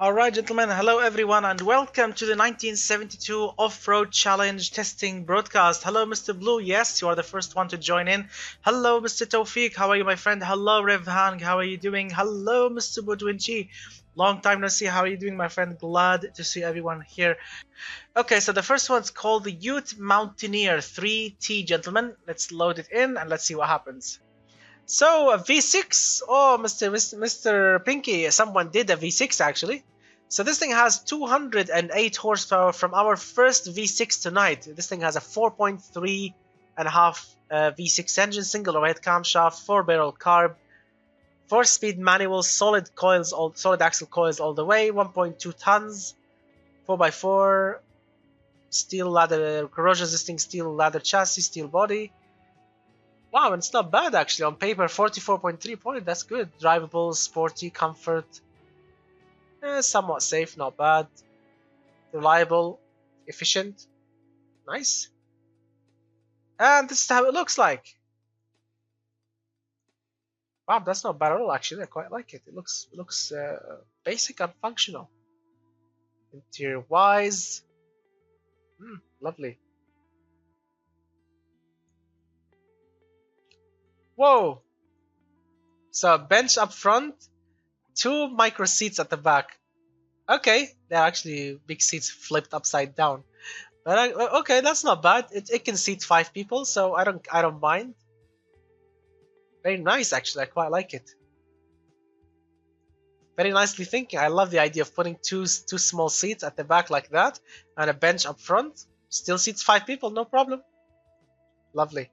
Alright gentlemen, hello everyone and welcome to the 1972 Off-Road Challenge testing broadcast. Hello Mr. Blue, yes, you are the first one to join in. Hello Mr. Tofik, how are you my friend? Hello Revhang, how are you doing? Hello Mr. BeamNG, long time no see, how are you doing my friend? Glad to see everyone here. Okay, so the first one's called the Ute Mountaineer 3T gentlemen. Let's load it in and let's see what happens. So a V6, oh Mr. Pinky, someone did a V6 actually. So this thing has 208 horsepower from our first V6 tonight. This thing has a 4.3 and a half V6 engine, single overhead camshaft, 4-barrel carb, 4-speed manual, solid axle coils all the way, 1.2 tons, 4x4, steel ladder, corrosion resisting steel ladder chassis, steel body. Wow, and it's not bad actually. On paper, 44.3 point, that's good. Drivable, sporty, comfort. Somewhat safe, not bad. Reliable, efficient. Nice. And this is how it looks like. Wow, that's not bad at all actually. I quite like it. It looks basic and functional. Interior wise. Lovely. Whoa! So a bench up front, 2 micro seats at the back. Okay, they're actually big seats flipped upside down. But okay, that's not bad. It can seat 5 people, so I don't mind. Very nice actually. I quite like it. Very nicely thinking. I love the idea of putting two small seats at the back like that and a bench up front. Still seats 5 people, no problem. Lovely.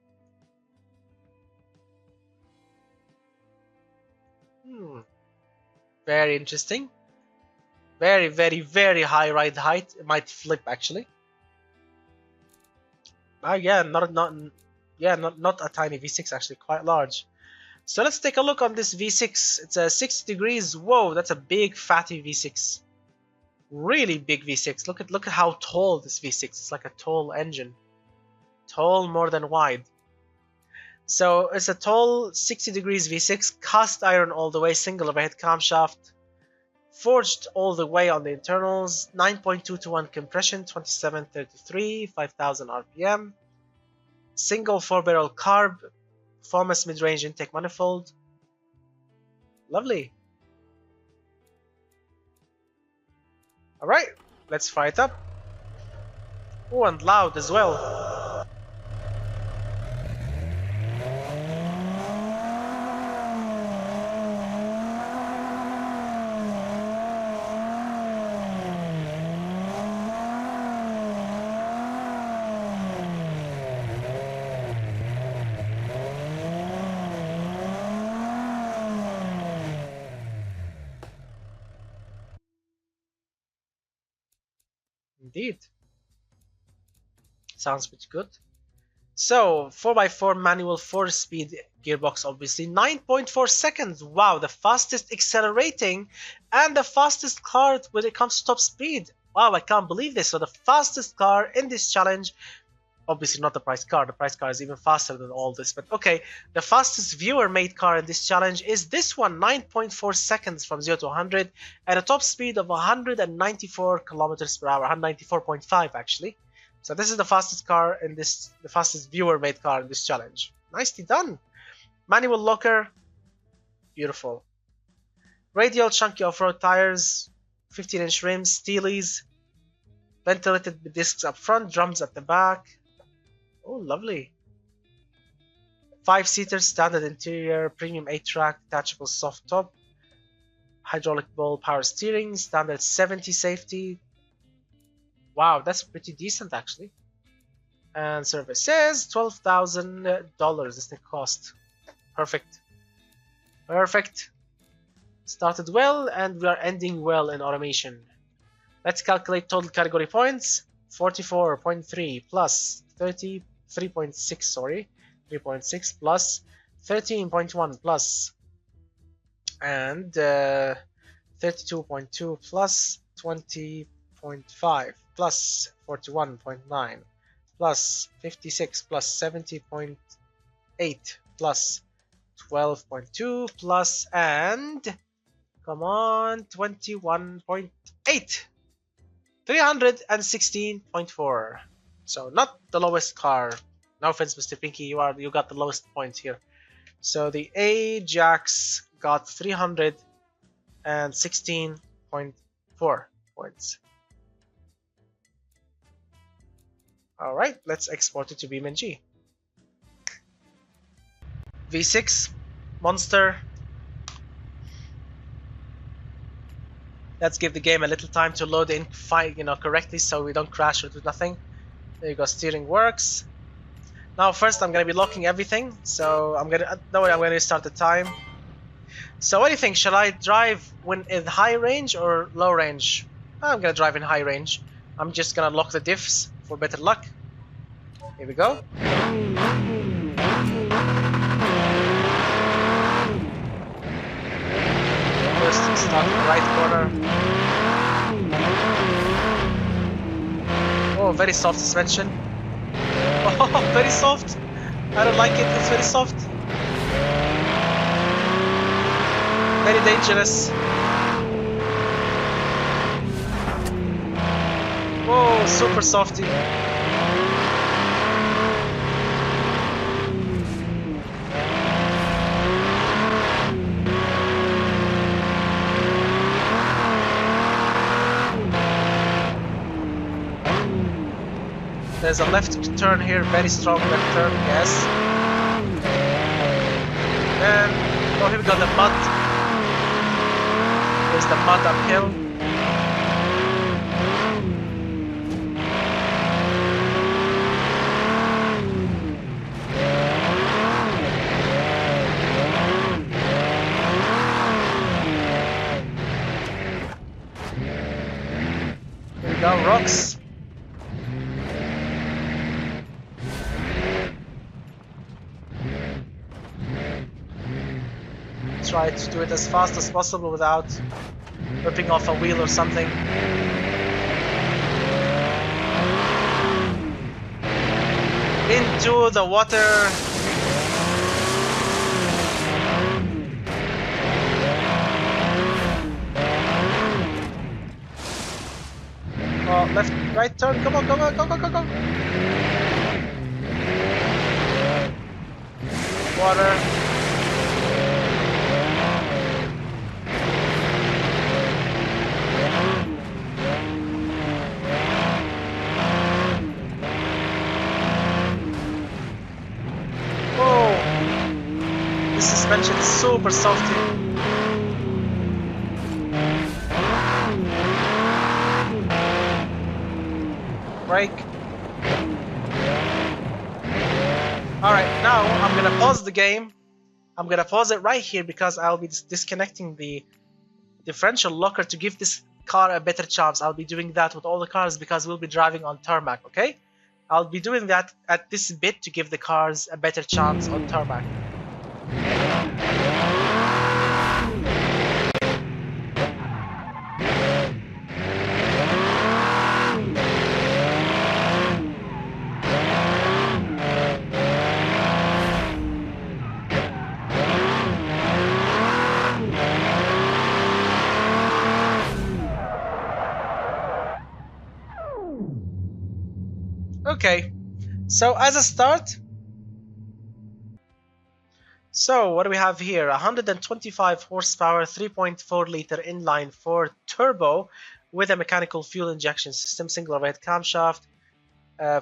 Very interesting. Very, very, very high ride height. It might flip actually. Yeah, not a tiny V6 actually, quite large. So let's take a look on this V6. It's a 60 degrees. Whoa, that's a big fatty V6. Really big V6. Look at how tall this V6 is. It's like a tall engine. Tall more than wide. So it's a tall 60 degrees V6, cast iron all the way, single overhead camshaft, forged all the way on the internals, 9.2 to 1 compression, 2733, 5000 RPM, single 4-barrel carb, performance mid-range intake manifold. Lovely. Alright, let's fire it up. Oh, and loud as well. Indeed. Sounds pretty good. So 4x4 manual 4-speed gearbox, obviously 9.4 seconds. Wow, the fastest accelerating and the fastest car when it comes to top speed. Wow, I can't believe this. So the fastest car in this challenge, obviously not the price car. The price car is even faster than all this. But okay, the fastest viewer-made car in this challenge is this one, 9.4 seconds from 0 to 100 at a top speed of 194 kilometers per hour, 194.5 actually. So this is the fastest car in this, the fastest viewer-made car in this challenge. Nicely done. Manual locker, beautiful. Radial chunky off-road tires, 15-inch rims, steelies, ventilated discs up front, drums at the back. Oh, lovely. 5-seater, standard interior, premium 8-track, detachable soft top, hydraulic ball power steering, standard 70 safety. Wow, that's pretty decent actually. And service says $12,000 is the cost. Perfect. Perfect. Started well and we are ending well in automation. Let's calculate total category points. 44.3 plus 33.6, sorry. 3.6 plus 13.1 plus and 32.2 plus 20.5 plus 41.9 plus 56 plus 70.8 plus 12.2 plus and Come on, 21.8. 316.4. So not the lowest car. No offense, Mr. Pinky, you got the lowest points here. So the Ajax got 316.4 points. All right, let's export it to BeamNG. V6 monster. Let's give the game a little time to load in correctly, so we don't crash or do nothing. There you go, steering works. Now first I'm gonna be locking everything, so I'm gonna restart the time. So what do you think? Shall I drive when in high range or low range? I'm gonna drive in high range. I'm just gonna lock the diffs for better luck. Here we go. First start in the right corner. Oh, very soft suspension. Oh, very soft. I don't like it. It's very soft. Very dangerous. Whoa, super softy. There's a left turn here, very strong left turn, yes. And, oh, here we go, the mud. There's the mud uphill. Here we go, rocks. Try to do it as fast as possible without ripping off a wheel or something. Into the water. Oh, left, right turn, come on, go, go, go, go, go, go. Water. Suspension is super softy. Brake. Alright, now I'm gonna pause the game. I'm gonna pause it right here because I'll be disconnecting the differential locker to give this car a better chance. I'll be doing that with all the cars because we'll be driving on tarmac, okay? I'll be doing that at this bit to give the cars a better chance on tarmac. Okay, so as a start, so what do we have here? 125 horsepower, 3.4 liter inline 4 turbo with a mechanical fuel injection system, single overhead camshaft,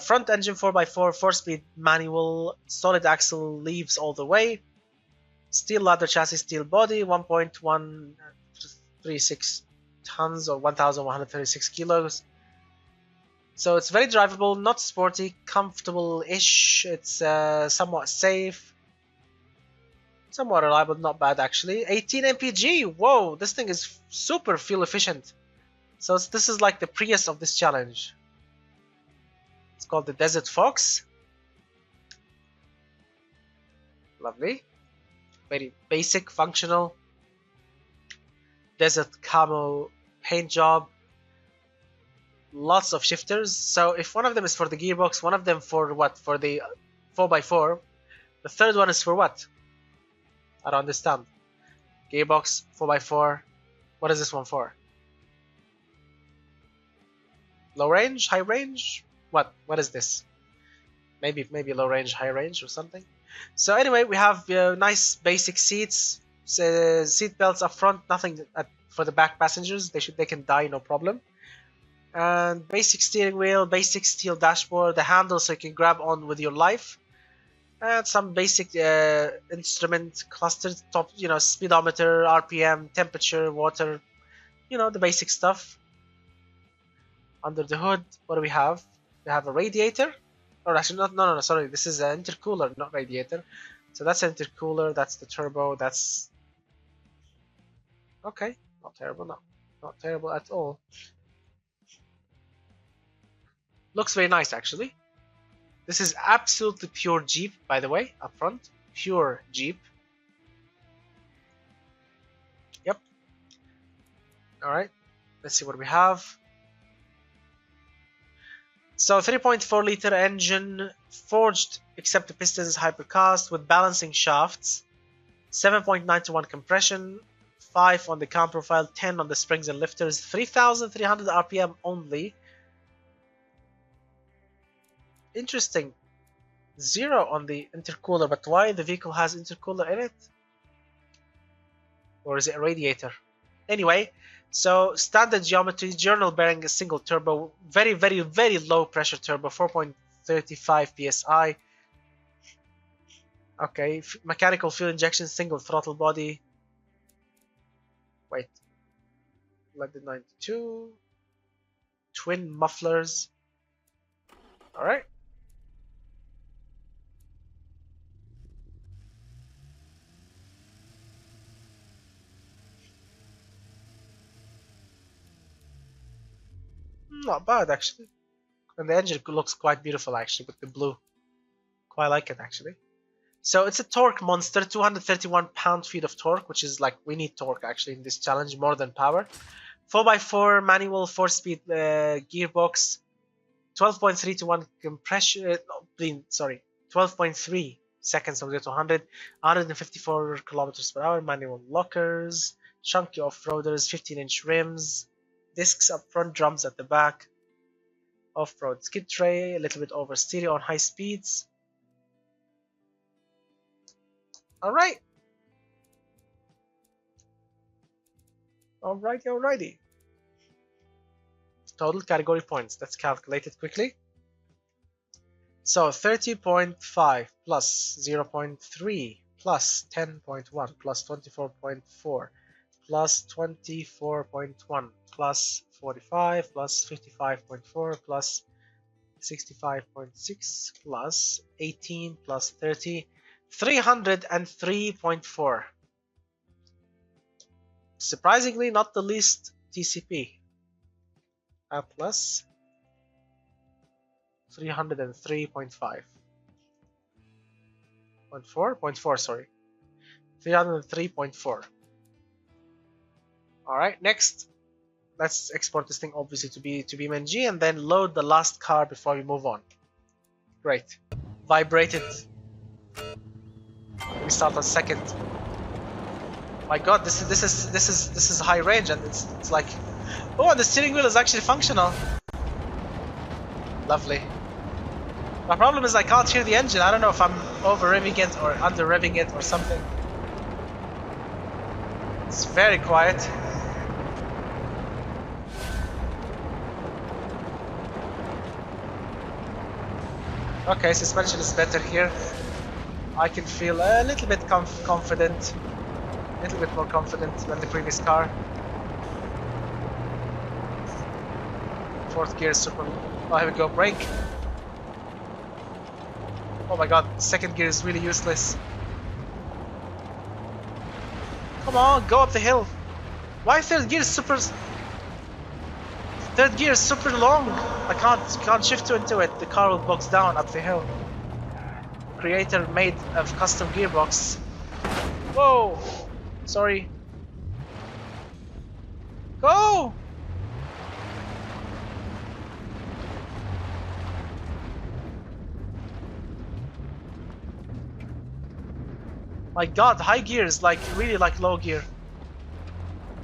front engine 4x4, 4-speed manual, solid axle leaves all the way, steel ladder chassis, steel body, 1.136 tons or 1,136 kilos. So it's very drivable, not sporty, comfortable-ish. It's somewhat safe, somewhat reliable, not bad actually. 18 mpg. Whoa, this thing is super fuel efficient. So this is like the Prius of this challenge. It's called the Desert Foxx. Lovely, very basic, functional. Desert camo paint job. Lots of shifters. So if one of them is for the gearbox, one of them for what? For the 4x4. The third one is for what? I don't understand. Gearbox, 4x4. What is this one for? Low range? High range? What is this? Maybe low range, high range or something. So anyway, we have nice basic seats, seat belts up front, nothing for the back passengers. They can die, no problem. And basic steering wheel, basic steel dashboard, the handle so you can grab on with your life, and some basic instrument clusters, top, speedometer, RPM, temperature, water, the basic stuff. Under the hood, what do we have? We have a radiator. Or actually, no, sorry, this is an intercooler, not radiator. So that's an intercooler, that's the turbo, that's... Okay, not terrible, no. Not terrible at all. Looks very nice, actually. This is absolutely pure Jeep, by the way, up front. Pure Jeep. Yep. Alright, let's see what we have. So 3.4 liter engine, forged except the pistons hypercast with balancing shafts, 7.9 to 1 compression, 5 on the cam profile, 10 on the springs and lifters, 3,300 RPM only. Interesting. 0 on the intercooler, but why the vehicle has intercooler in it? Or is it a radiator? Anyway, so standard geometry, journal bearing a single turbo, very, very, very low pressure turbo, 4.35 psi. Okay, mechanical fuel injection, single throttle body. Wait, London 92, twin mufflers. All right. Not bad actually, and the engine looks quite beautiful actually with the blue. Quite like it actually. So it's a torque monster, 231 pound-feet of torque, which is like, we need torque actually in this challenge more than power. 4x4 manual 4-speed gearbox, 12.3 to 1 compression. 12.3 seconds from 0 to 100, 154 kilometers per hour. Manual lockers, chunky off-roaders, 15-inch rims. Discs up front, drums at the back, off-road skid tray, a little bit over stereo on high speeds. Alright. Alrighty. Total category points. Let's calculate it quickly. So 30.5 plus 0.3 plus 10.1 plus 24.4 plus 24.1 plus 45 plus 55.4 plus 65.6 plus 18 plus 30, 303.4. Surprisingly, not the least TCP. Plus 303.5. 0.4, sorry. 303.4. Alright, next, let's export this thing obviously to BeamNG and then load the last car before we move on. Great. Vibrated. We start on second. My god, this is high range, and it's like, oh, and the steering wheel is actually functional. Lovely. My problem is I can't hear the engine. I don't know if I'm over revving it or under revving it or something. It's very quiet. Okay, suspension is better here. I can feel a little bit confident. A little bit more confident than the previous car. Fourth gear super. Oh, here we go, brake. Oh my god, second gear is really useless. Come on, go up the hill. Why third gear is super... Third gear is super long. I can't shift into it. The car will box down up the hill. Creator made a custom gearbox. Whoa! Sorry. Go! My god, high gear is like really like low gear.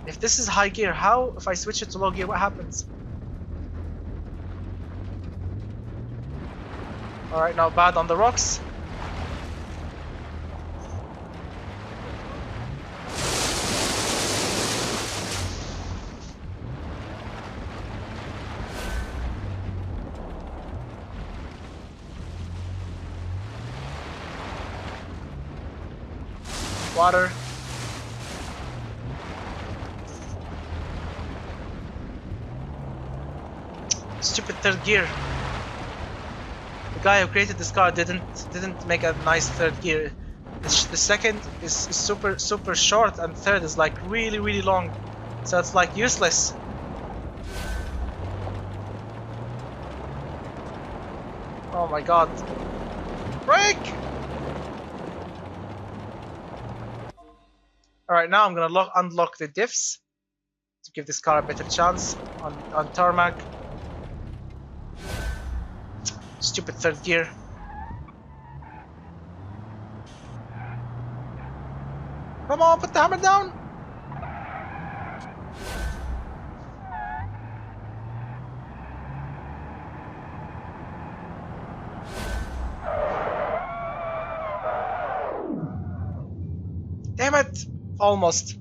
If this is high gear, how, if I switch it to low gear, what happens? Alright, now bad on the rocks. Water. Stupid third gear. The guy who created this car didn't make a nice third gear. The second is super short, and third is like really long. So it's like useless. Oh my god. Brake! Alright, now I'm gonna unlock the diffs to give this car a better chance on tarmac. Stupid third gear. Come on, put the hammer down! Damn it! Almost.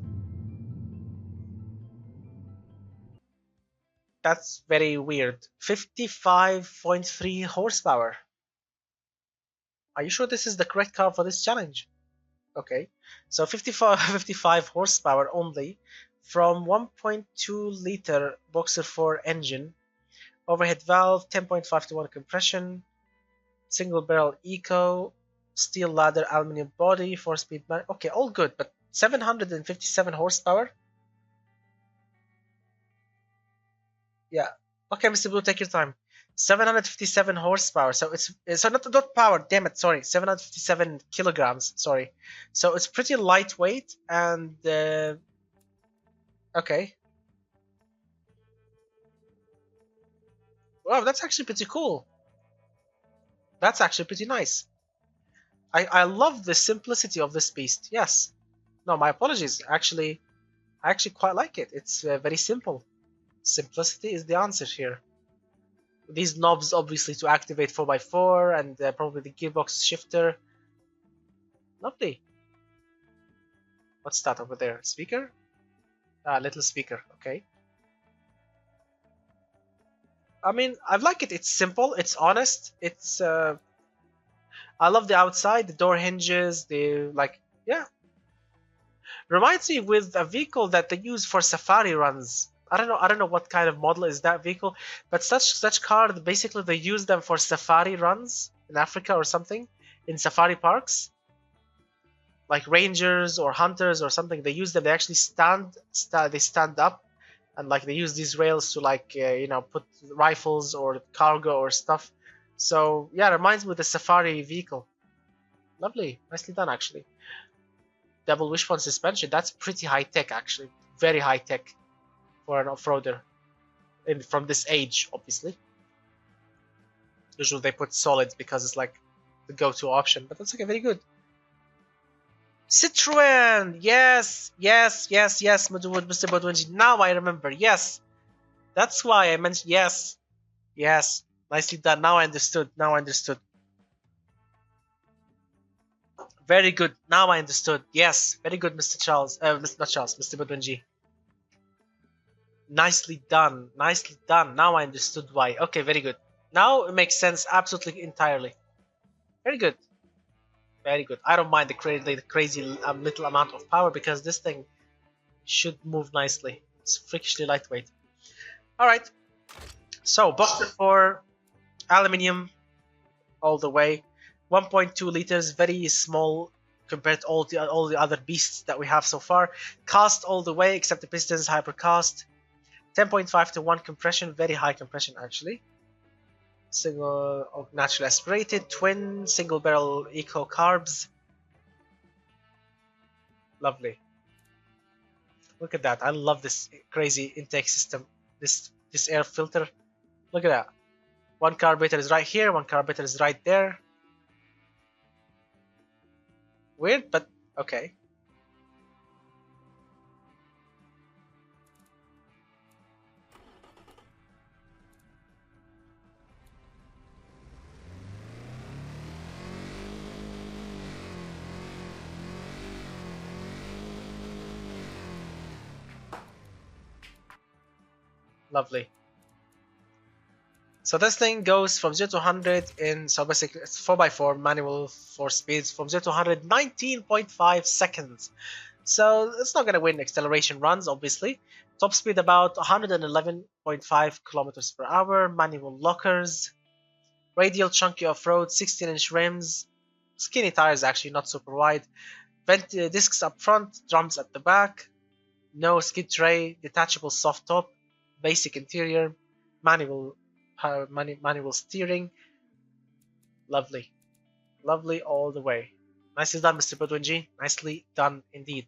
That's very weird. 55.3 horsepower. Are you sure this is the correct car for this challenge? Okay, so 55 horsepower only from 1.2 liter Boxer 4 engine, overhead valve, 10.5 to 1 compression, single barrel eco, steel ladder, aluminum body, 4-speed man. Okay, all good, but 757 horsepower. Yeah. Okay, Mr. Blue, take your time. 757 horsepower. So it's not power. Damn it. Sorry, 757 kilograms. Sorry. So it's pretty lightweight and okay. Wow, that's actually pretty cool. That's actually pretty nice. I love the simplicity of this beast. Yes. No, my apologies. Actually, I actually quite like it. It's very simple. Simplicity is the answer here. These knobs obviously to activate 4x4 and probably the gearbox shifter. Lovely. What's that over there? Speaker? Little speaker. Okay. I mean, I like it. It's simple. It's honest. It's I love the outside, the door hinges, yeah. Reminds me with a vehicle that they use for safari runs. I don't know what kind of model is that vehicle, but such car, basically they use them for safari runs in Africa or something, in safari parks. Like rangers or hunters or something, they use them. They actually they stand up, and like they use these rails to like you know, put rifles or cargo or stuff. So yeah, it reminds me of the safari vehicle. Lovely, nicely done actually. Double wishbone suspension. That's pretty high tech actually, very high tech for an off-roader. From this age, obviously. Usually they put solids because it's like the go-to option, but that's okay, very good. Citroen! Yes, Mr. BeamNG. Now I remember. Yes, that's why I mentioned. Yes, nicely done. Now I understood. Very good. Now I understood. Yes, very good, Mr. Charles. Not Charles, Mr. BeamNG. Nicely done. Now I understood why. Okay, very good. Now it makes sense absolutely entirely. Very good. I don't mind the crazy little amount of power because this thing should move nicely. It's freakishly lightweight. Alright. So, Boxer 4, aluminium all the way. 1.2 liters, very small compared to all the other beasts that we have so far. Cast all the way except the pistons, hyper cast. 10.5 to 1 compression, very high compression actually. Single naturally aspirated, twin, single barrel eco carbs. Lovely. Look at that. I love this crazy intake system. This air filter. Look at that. One carburetor is right here, one carburetor is right there. Weird, but okay. Lovely. So this thing goes from 0 to 100 in, so basically it's 4x4 manual 4 speeds, from 0 to 100 19.5 seconds. So it's not going to win acceleration runs, obviously. Top speed about 111.5 kilometers per hour, manual lockers, radial chunky off-road, 16-inch rims, skinny tires actually, not super wide, discs up front, drums at the back, no skid tray, detachable soft top, basic interior, manual steering. Lovely. Lovely all the way. Nicely done, Mr. BeamNG. Nicely done indeed.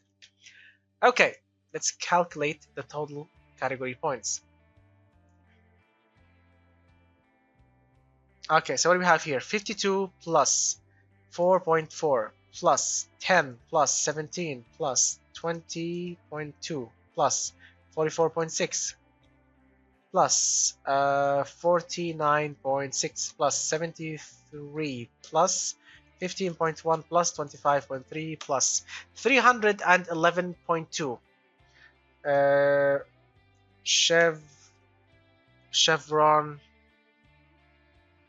Okay, let's calculate the total category points. Okay, so what do we have here? 52 plus 4.4 plus 10 plus 17 plus 20.2 plus 44.6 plus 49.6 plus 73 plus 15.1 plus 25.3 plus 311.2.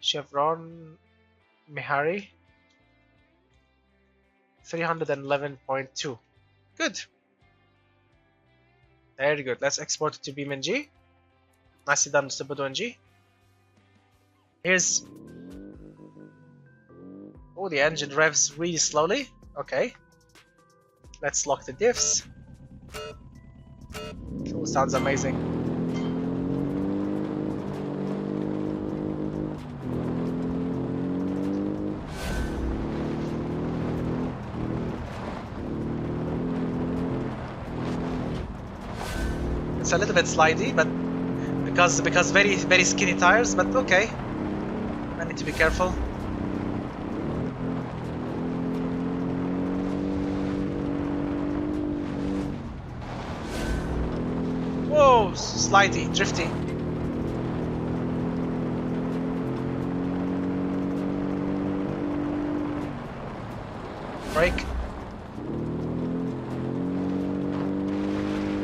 Chevron Mehari 311.2. Good. Very good. Let's export it to BeamNG. Nicely done, Mr. BeamNG. Here's... Oh, the engine revs really slowly. Okay. Let's lock the diffs. Oh, sounds amazing. It's a little bit slidey, but because very skinny tires, but okay. I need to be careful. Whoa, slidey, drifty. Brake.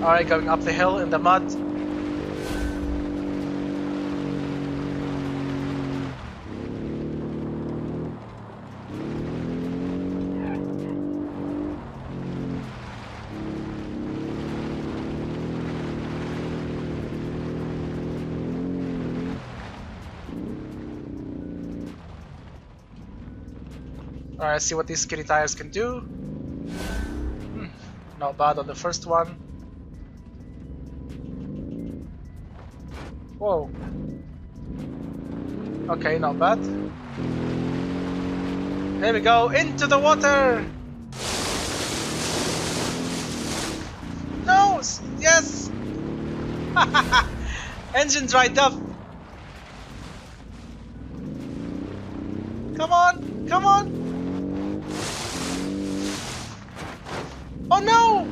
Alright, going up the hill in the mud. Alright, let's see what these skinny tires can do. Not bad on the first one. Whoa. Okay, not bad. There we go, into the water! No! Yes! Engine dried up! Come on! Come on! Oh no!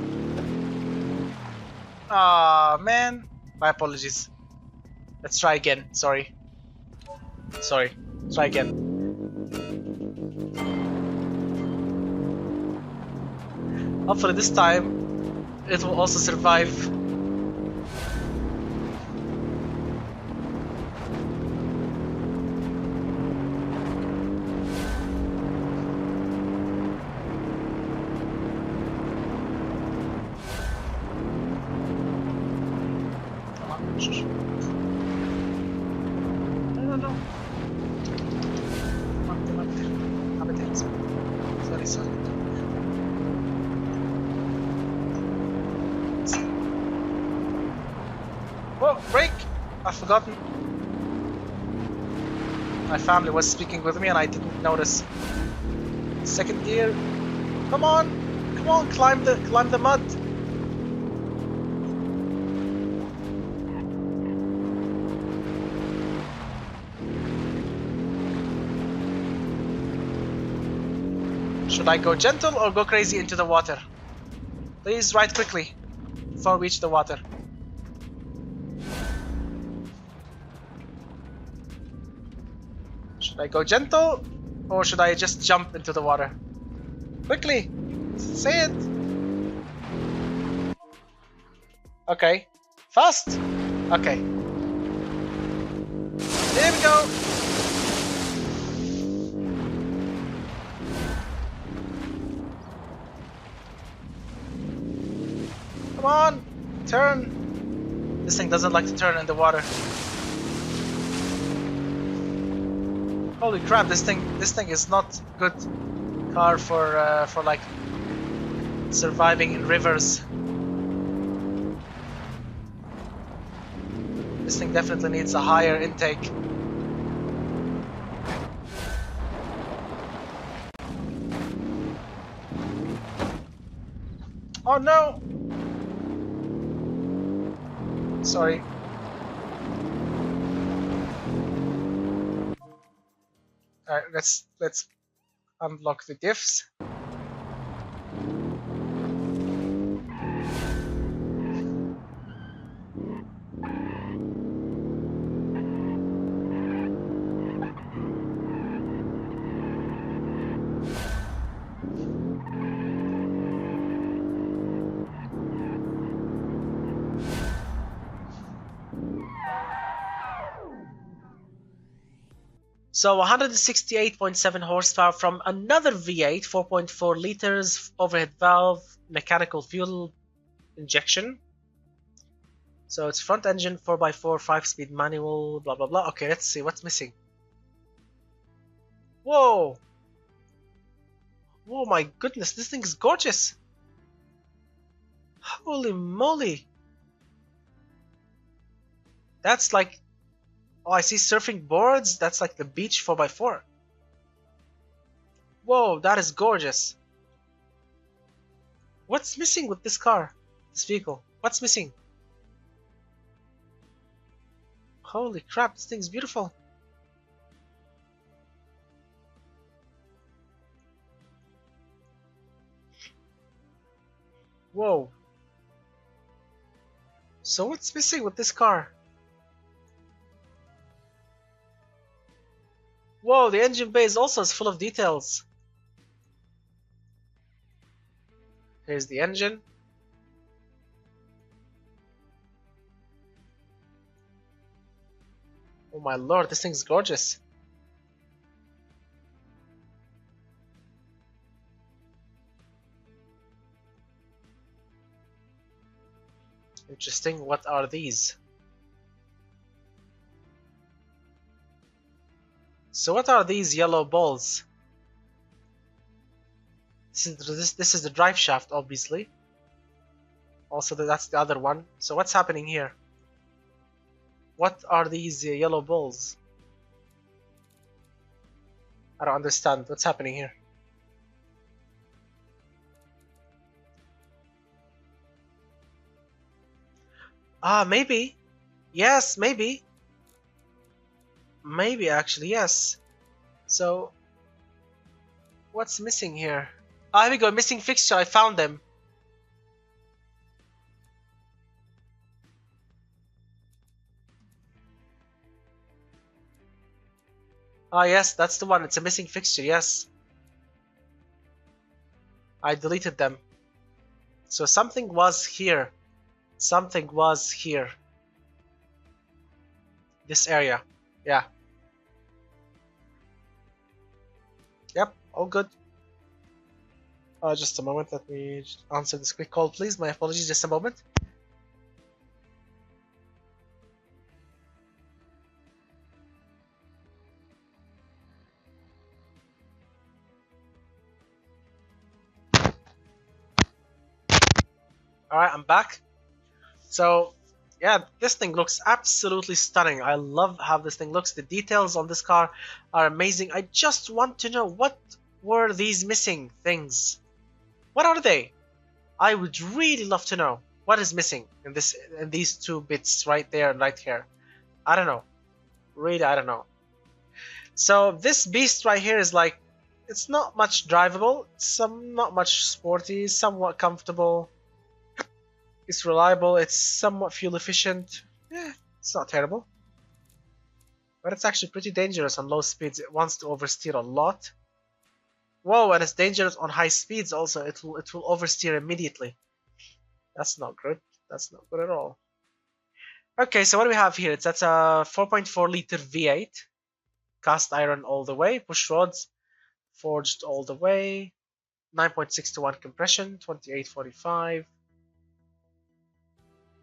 Ah, man. My apologies. Let's try again. Sorry. Sorry. Try again. Hopefully this time it will also survive. Whoa, brake! I've forgotten. My family was speaking with me and I didn't notice. Second gear. Come on! Come on, climb the mud! Should I go gentle or go crazy into the water? Please ride quickly before we reach the water. Should I go gentle or should I just jump into the water? Quickly! Say it! Okay. Fast! Okay. we go. Come on, turn. This thing doesn't like to turn in the water. Holy crap! This thing is not good car for like surviving in rivers. This thing definitely needs a higher intake. Oh no! Sorry. Alright, let's unlock the diffs. So 168.7 horsepower from another V8, 4.4 liters, overhead valve, mechanical fuel injection. So it's front engine, 4x4, 5-speed manual, blah blah blah. Okay, let's see what's missing. Whoa! Whoa, my goodness, this thing is gorgeous! Holy moly! That's like... Oh, I see surfing boards. That's like the beach 4x4. Whoa, that is gorgeous. What's missing with this car? This vehicle? What's missing? Holy crap, this thing's beautiful. Whoa. So what's missing with this car? Whoa, the engine bay is also full of details. Here's the engine. Oh my lord, this thing's gorgeous. Interesting, what are these? So what are these yellow balls? This is the drive shaft, obviously. Also, that's the other one. So what's happening here? What are these yellow balls? I don't understand what's happening here. Ah, maybe. Yes, maybe. Maybe actually, yes. So, what's missing here? Ah, here we go, missing fixture, I found them. Ah, yes, that's the one, it's a missing fixture, yes. I deleted them. So something was here. Something was here. This area, yeah. Yep, all good. Just a moment, let me answer this quick call, please. My apologies, just a moment. Alright, I'm back. So, yeah, this thing looks absolutely stunning. I love how this thing looks. The details on this car are amazing. I just want to know, what were these missing things? What are they? I would really love to know what is missing in these two bits right there and right here. I don't know. Really, I don't know. So this beast right here is like, it's not much drivable, not much sporty, somewhat comfortable. It's reliable, it's somewhat fuel efficient. Yeah, it's not terrible. But it's actually pretty dangerous on low speeds. It wants to oversteer a lot. Whoa, and it's dangerous on high speeds also. It will oversteer immediately. That's not good. That's not good at all. Okay, so what do we have here? That's a 4.4 liter V8. cast iron all the way, push rods, forged all the way, 9.6 to 1 compression, 2845.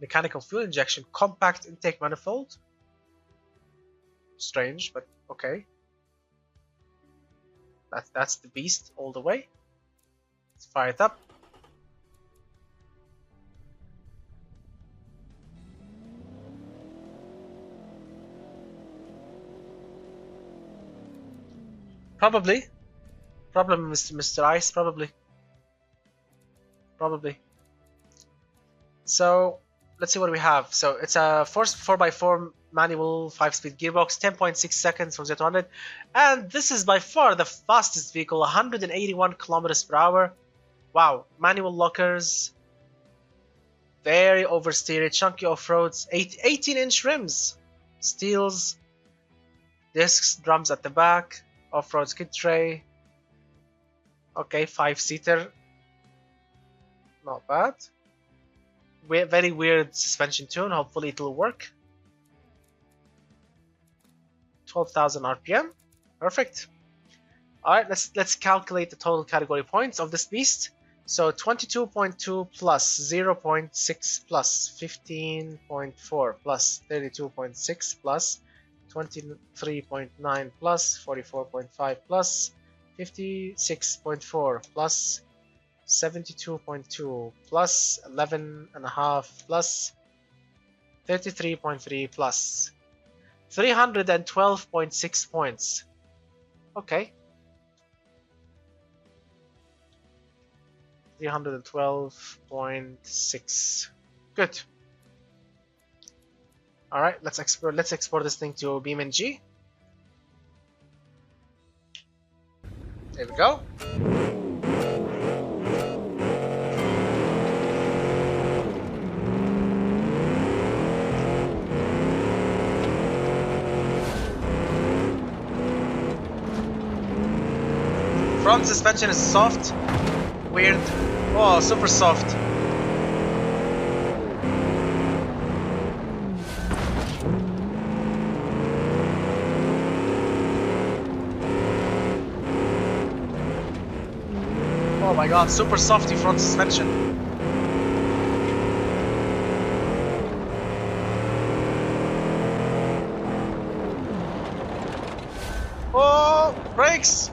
Mechanical fuel injection, compact intake manifold. Strange, but okay. That's the beast all the way. Let's fire it up. Probably. Problem, Mr. Ice, probably. So, let's see what we have. So, it's a 4x4 manual 5-speed gearbox, 10.6 seconds from 0 to 100. And this is by far the fastest vehicle, 181 kilometers per hour. Wow. Manual lockers. Very oversteered, chunky off-roads, 18-inch rims. Steels. Discs, drums at the back. Off-road skid tray. Okay, 5-seater. Not bad. Very weird suspension tune. Hopefully it will work. 12,000 RPM. Perfect. Alright, let's calculate the total category points of this beast. So 22.2 plus 0.6 plus 15.4 plus 32.6 plus 23.9 plus 44.5 plus 56.4 plus 72.2 plus 11.5 plus 33.3 plus 312.6 points. Okay. 312.6. Good. All right, let's export this thing to BeamNG. There we go. Front suspension is soft. Weird. Oh, super soft. Oh my god, super softy front suspension. Oh, brakes!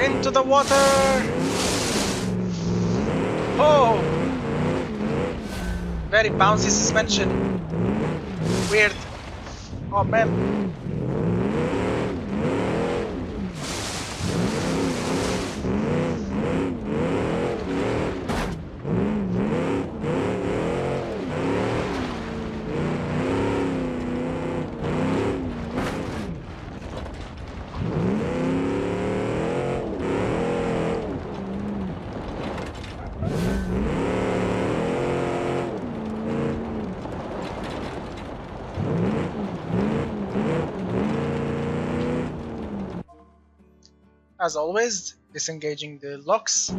Into the water! Oh! Very bouncy suspension. Weird. Oh man. As always, disengaging the locks.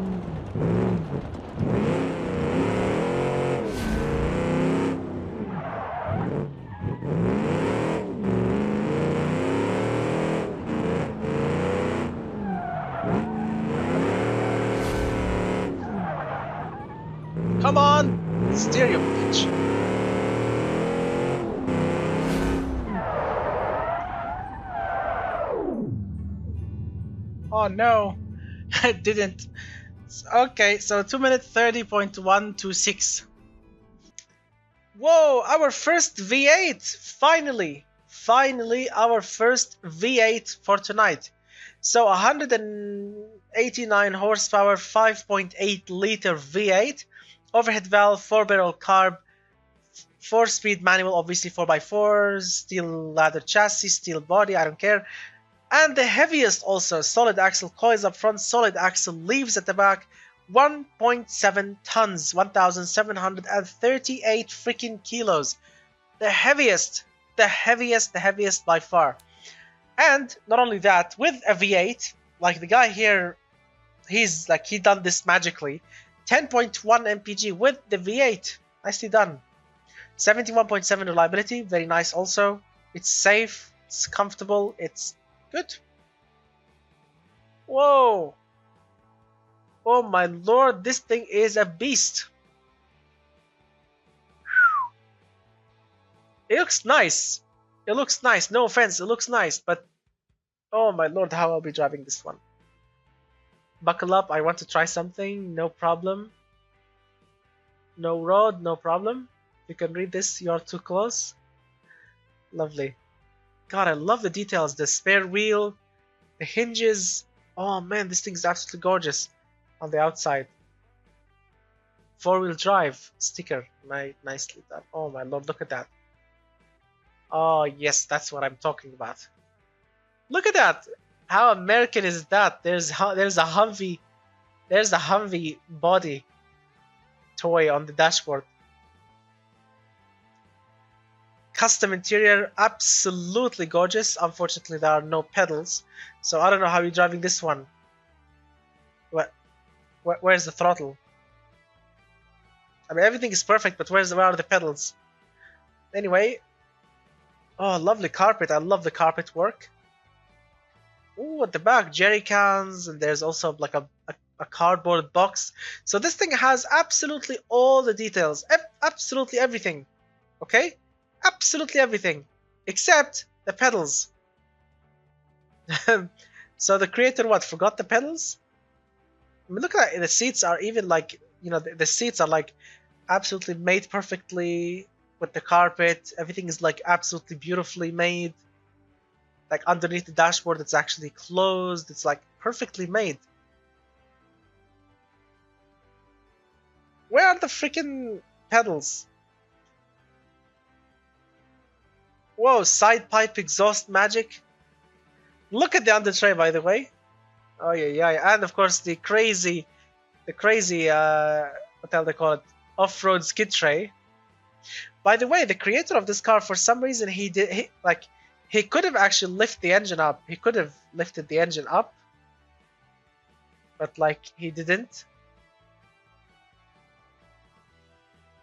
Come on! Steer, you bitch! Oh no, I didn't. Okay, so 2 minutes 30.126. Whoa, our first V8! Finally! Finally, our first V8 for tonight. So 189 horsepower, 5.8 liter V8, overhead valve, 4-barrel carb, 4-speed manual, obviously 4x4, steel ladder chassis, steel body, I don't care. And the heaviest also, solid axle coils up front, solid axle leaves at the back, 1.7 tons, 1,738 freaking kilos. The heaviest by far. And not only that, with a V8, like the guy here, he's like, he done this magically. 10.1 mpg with the V8. Nicely done. 71.7 reliability, very nice also. It's safe, it's comfortable, it's good. Whoa. Oh my lord, this thing is a beast. It looks nice. It looks nice. No offense, it looks nice, but oh my lord, how I'll be driving this one. Buckle up, I want to try something. No problem. No road, no problem. You can read this, you're too close. Lovely. God, I love the details. The spare wheel, the hinges. Oh man, this thing's absolutely gorgeous on the outside. 4-wheel drive sticker. Nicely done. Oh my lord, look at that. Oh yes, that's what I'm talking about. Look at that. How American is that? There's a Humvee. There's a Humvee body toy on the dashboard. Custom interior, absolutely gorgeous. Unfortunately, there are no pedals, so I don't know how you're driving this one. Where's the throttle? I mean, everything is perfect, but where are the pedals? Anyway, oh, lovely carpet. I love the carpet work. Ooh, at the back, jerry cans, and there's also like a cardboard box. So this thing has absolutely all the details, absolutely everything. Okay, absolutely everything except the pedals. So the creator forgot the pedals? I mean, look at that. The seats are even like, you know, the seats are like absolutely made perfectly with the carpet. Everything is like absolutely beautifully made. Like underneath the dashboard, it's actually closed. It's like perfectly made. Where are the freaking pedals? Whoa, side pipe exhaust magic. Look at the under tray, by the way. Oh yeah, and of course the crazy, what the hell they call it, off-road skid tray. By the way, the creator of this car, for some reason, he could have actually lifted the engine up. He could have lifted the engine up, but like he didn't.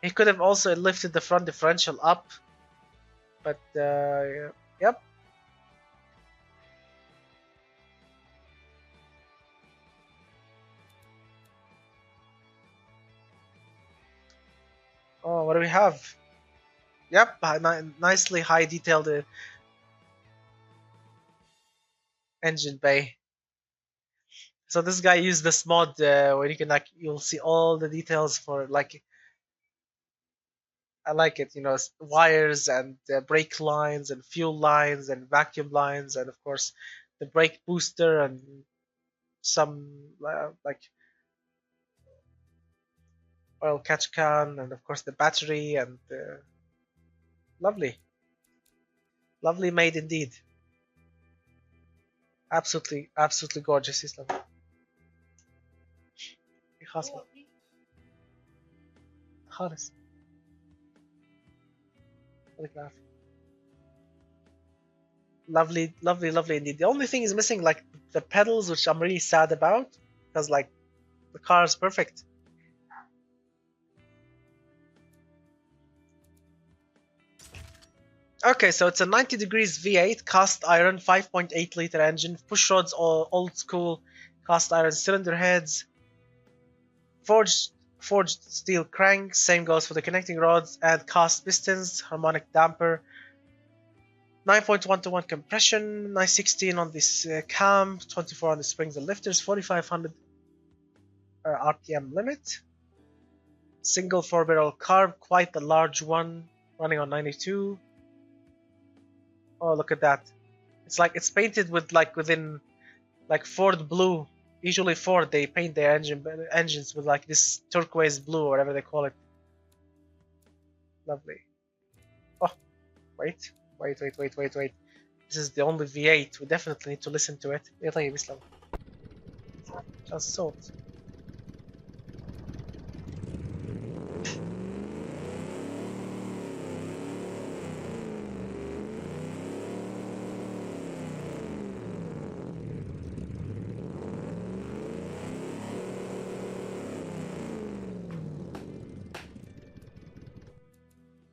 He could have also lifted the front differential up, but yep. Oh, what do we have? Yep, nicely high detailed engine bay. So this guy used this mod where you can you'll see all the details for like, I like it, you know, wires and brake lines and fuel lines and vacuum lines, and of course the brake booster and some like oil catch can, and of course the battery, and lovely made indeed. Absolutely gorgeous. Is lovely. خالص. Lovely indeed. The only thing is missing, like the pedals, which I'm really sad about, because like the car is perfect. Okay, so it's a 90 degrees V8 cast iron 5.8 liter engine, push rods, all old school cast iron cylinder heads, forged steel crank, same goes for the connecting rods, and cast pistons, harmonic damper, 9.1 to 1 compression, 916 on this cam, 24 on the springs and lifters, 4500 RPM limit, single 4-barrel carb, quite a large one, running on 92. Oh, look at that. It's like it's painted with like within like Ford blue. Usually Ford, they paint their engines with like this turquoise blue or whatever they call it. Lovely. Oh, wait. This is the only V8. We definitely need to listen to it. يلا بيسلم. Just salt.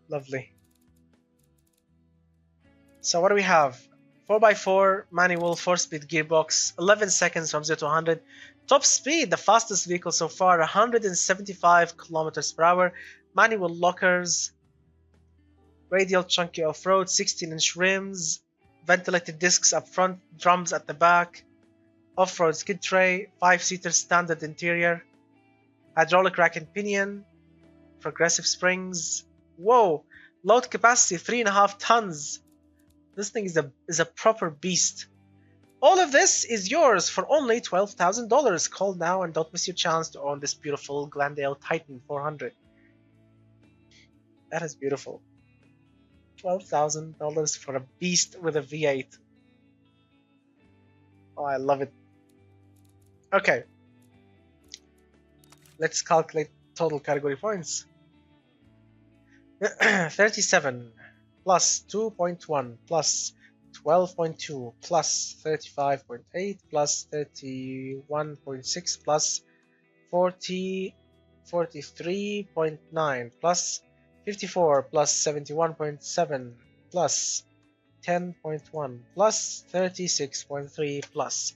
Lovely. So what do we have? 4x4 manual 4-speed gearbox, 11 seconds from 0 to 100. Top speed, the fastest vehicle so far, 175 kilometers per hour. Manual lockers, radial chunky off-road, 16-inch rims, ventilated discs up front, drums at the back, off-road skid tray, 5-seater standard interior, hydraulic rack and pinion, progressive springs. Whoa, load capacity 3.5 tons. This thing is a proper beast. All of this is yours for only $12,000. Call now and don't miss your chance to own this beautiful Glendale Titan 400. That is beautiful. $12,000 for a beast with a V8. Oh, I love it. Okay. Let's calculate total category points. 37 plus 2.1 plus 12.2 plus 35.8 plus 31.6 plus 43.9 plus 54 plus 71.7 plus 10.1 plus 36.3 plus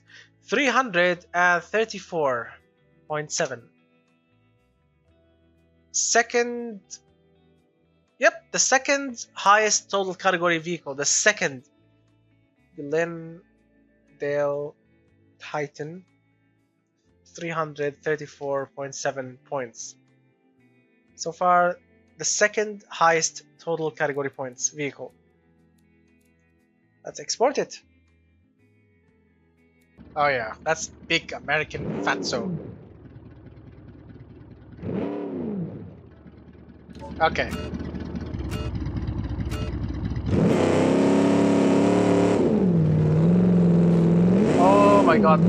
334.7. Second. Yep, the second highest total category vehicle. The second Glendale Titan, 334.7 points. So far, the second highest total category points vehicle. Let's export it. Oh yeah, that's big American fatso. Okay. Oh my god.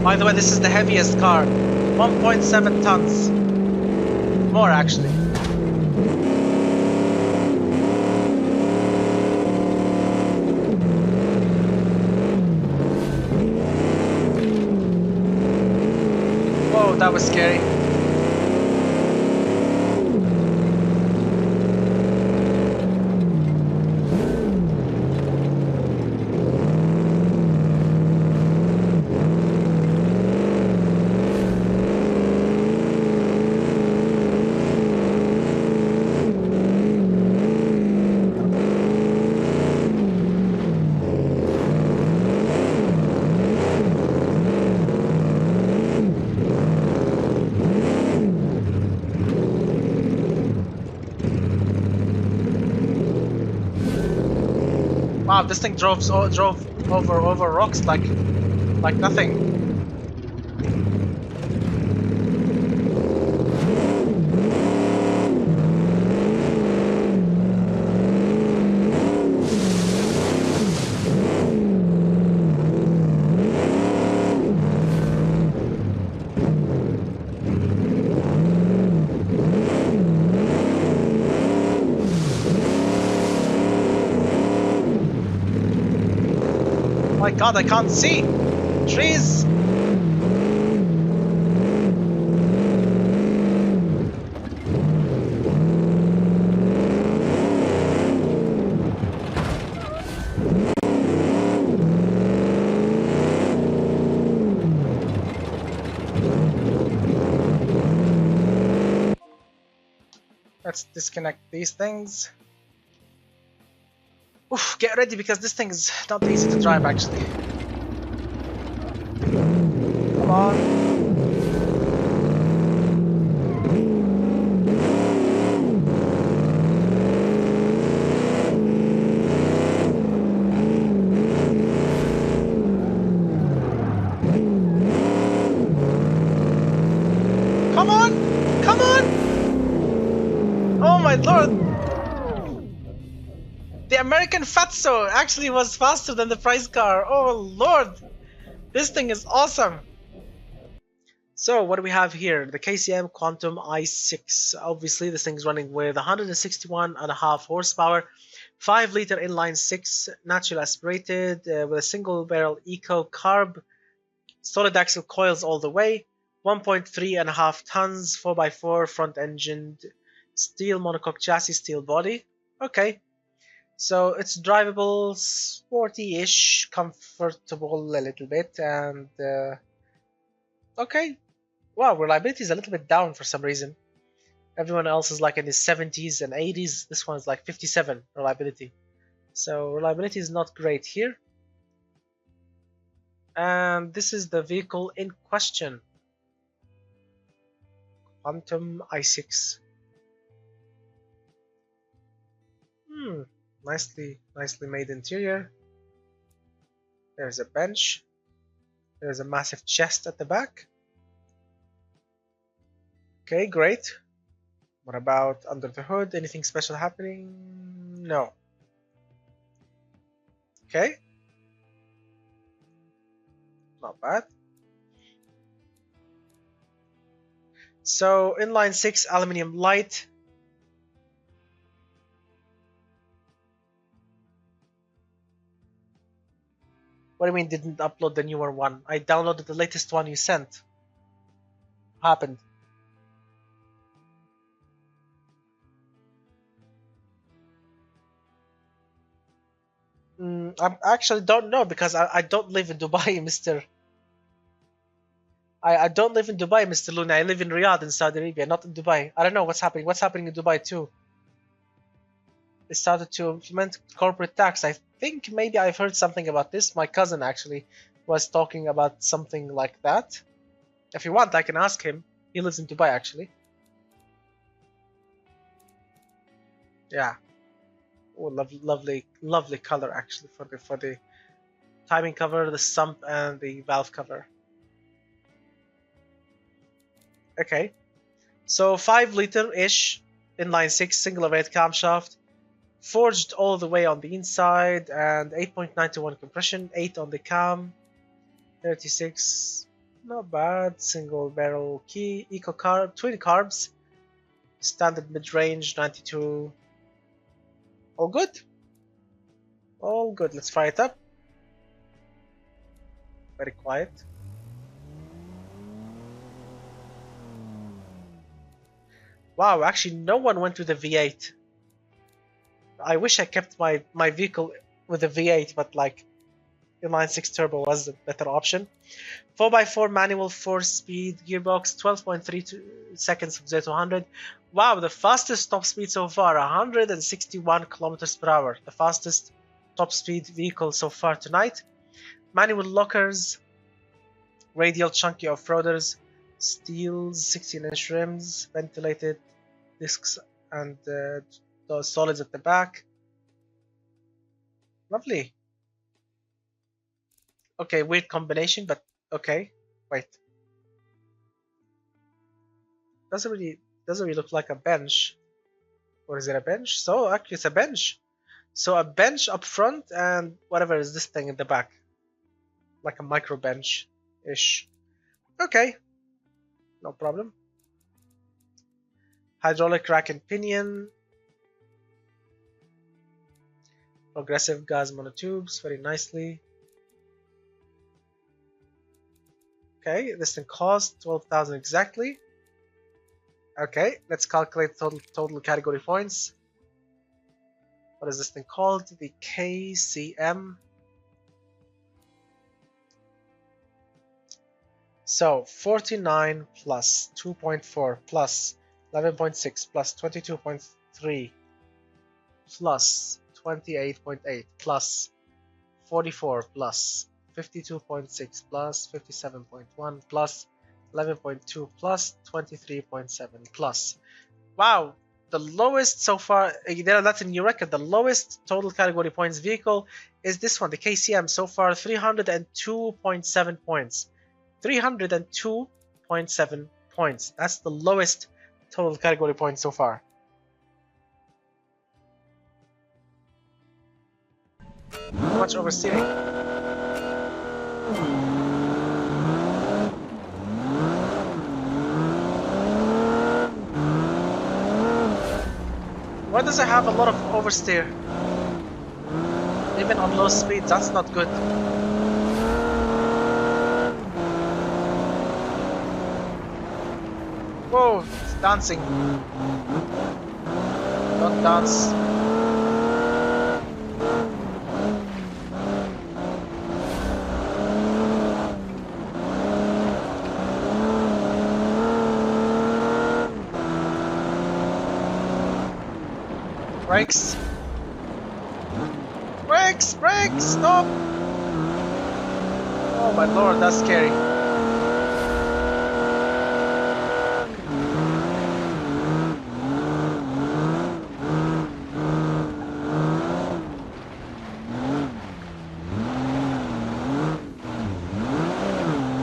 By the way, this is the heaviest car. 1.7 tons. More actually. Whoa, that was scary. Wow, this thing drove over rocks like nothing. My god, I can't see! Trees! Let's disconnect these things. Oof, get ready because this thing is not easy to drive actually. Come on. Come on! Come on! Oh my lord! The American Fatso actually was faster than the prize car. Oh lord! This thing is awesome! So what do we have here? The KCM Quantum i6. Obviously this thing's running with 161.5 horsepower, 5-liter inline 6, naturally aspirated, with a single barrel eco carb, solid axle coils all the way, 1.3.5 tons, 4x4 front engined, steel monocoque chassis, steel body. Okay. So it's drivable, sporty-ish, comfortable a little bit, and okay. Wow, reliability is a little bit down for some reason. Everyone else is like in the 70s and 80s. This one's like 57 reliability. So reliability is not great here. And this is the vehicle in question. Quantum i6. Nicely made interior. There's a bench. There's a massive chest at the back. Okay, great. What about under the hood? Anything special happening? No. Okay. Not bad. So inline 6 aluminum light. What do you mean didn't upload the newer one? I downloaded the latest one you sent. What happened? I actually don't know because I don't live in Dubai, Mr. I don't live in Dubai, Mr. Luna. I live in Riyadh in Saudi Arabia, not in Dubai. I don't know what's happening. What's happening in Dubai too? They started to implement corporate tax. I think maybe I've heard something about this. My cousin actually was talking about something like that. If you want, I can ask him. He lives in Dubai actually. Yeah. Oh, lovely color actually for the timing cover, the sump, and the valve cover. Okay, so 5-liter-ish inline 6 single overhead camshaft, forged all the way on the inside, and 8.91 compression, 8 on the cam, 36, not bad. Single barrel key, eco carb, twin carbs, standard mid range 92. All good? All good. Let's fire it up. Very quiet. Wow, actually no one went with the V8. I wish I kept my vehicle with a V8, but like inline 6 turbo was a better option. 4x4 manual 4-speed gearbox, 12.3 seconds from 0 to 100. Wow, the fastest top speed so far, 161 kilometers per hour. The fastest top speed vehicle so far tonight. Manual lockers, radial chunky off-roaders, steels, 16-inch rims, ventilated discs, and those solids at the back. Lovely. Okay, weird combination, but okay. Wait. Doesn't really look like a bench. Or is it a bench? So actually it's a bench. So a bench up front and whatever is this thing in the back. Like a micro bench-ish. Okay. No problem. Hydraulic rack and pinion. Progressive gas monotubes, very nicely. Okay, this thing cost 12,000 exactly. Okay, let's calculate total category points. What is this thing called? The KCM. So 49 plus 2.4 plus 11.6 plus 22.3 plus 28.8 plus 44 plus 52.6 plus 57.1 plus 11.2 plus 23.7 plus. Wow, the lowest so far, that's a new record. The lowest total category points vehicle is this one, the KCM. So far 302.7 points. 302.7 points. That's the lowest total category points so far. Too much oversteering. Why does it have a lot of oversteer? Even on low speed, that's not good. Whoa, it's dancing. Don't dance. Brakes. Brakes! Brakes! Stop! Oh my lord, that's scary.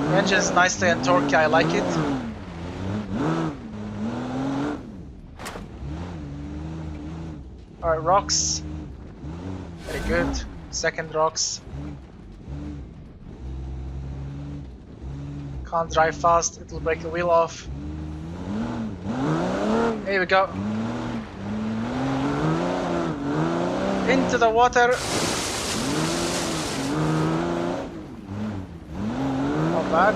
The engine is nicely and torquey, I like it. Alright, rocks. Very good. Second rocks. Can't drive fast, it'll break the wheel off. Here we go. Into the water. Not bad.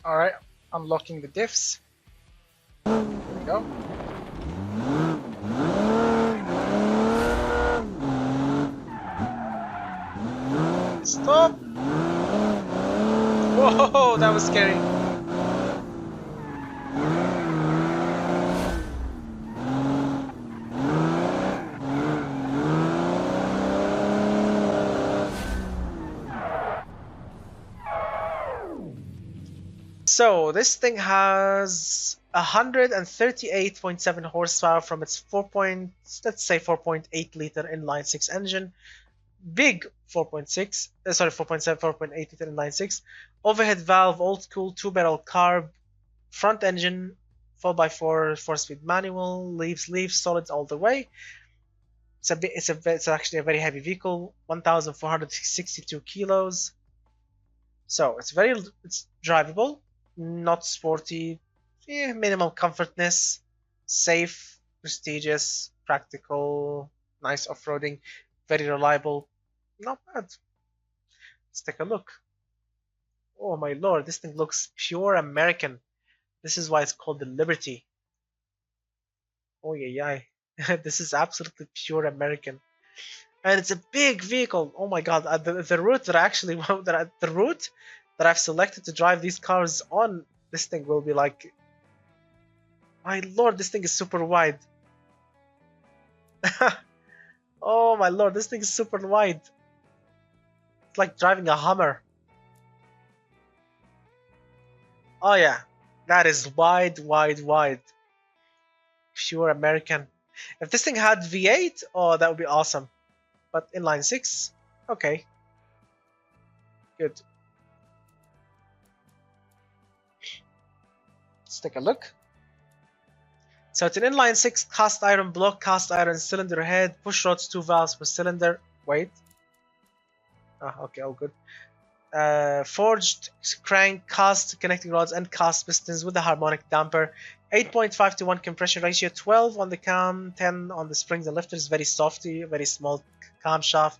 Alright, unlocking the diffs. There we go. Stop! Whoa, that was scary. So this thing has 138.7 horsepower from its let's say 4.8 liter inline 6 engine. Big 4.6, sorry 4.7, 4.8 liter inline 6. Overhead valve, old school 2-barrel carb, front engine, 4x4 4-speed manual, leaves solids all the way. It's actually a very heavy vehicle, 1,462 kilos. So it's drivable. Not sporty, minimal comfortness, safe, prestigious, practical, nice off-roading, very reliable, not bad. Let's take a look. Oh my lord, this thing looks pure American. This is why it's called the Liberty. Oh yeah, this is absolutely pure American. And it's a big vehicle. Oh my god, the route that I actually the route that I've selected to drive these cars on, this thing will be like, my lord, this thing is super wide. Oh my lord, this thing is super wide. It's like driving a Hummer. Oh yeah, that is wide. Pure American. If this thing had V8, oh, that would be awesome. But inline 6, okay. Good. Let's take a look. So it's an inline 6 cast iron block, cast iron cylinder head, push rods, 2 valves per cylinder. Wait. Okay, all good. Forged crank, cast connecting rods, and cast pistons with a harmonic damper. 8.5 to 1 compression ratio, 12 on the cam, 10 on the springs and lifters. Very softy, very small camshaft.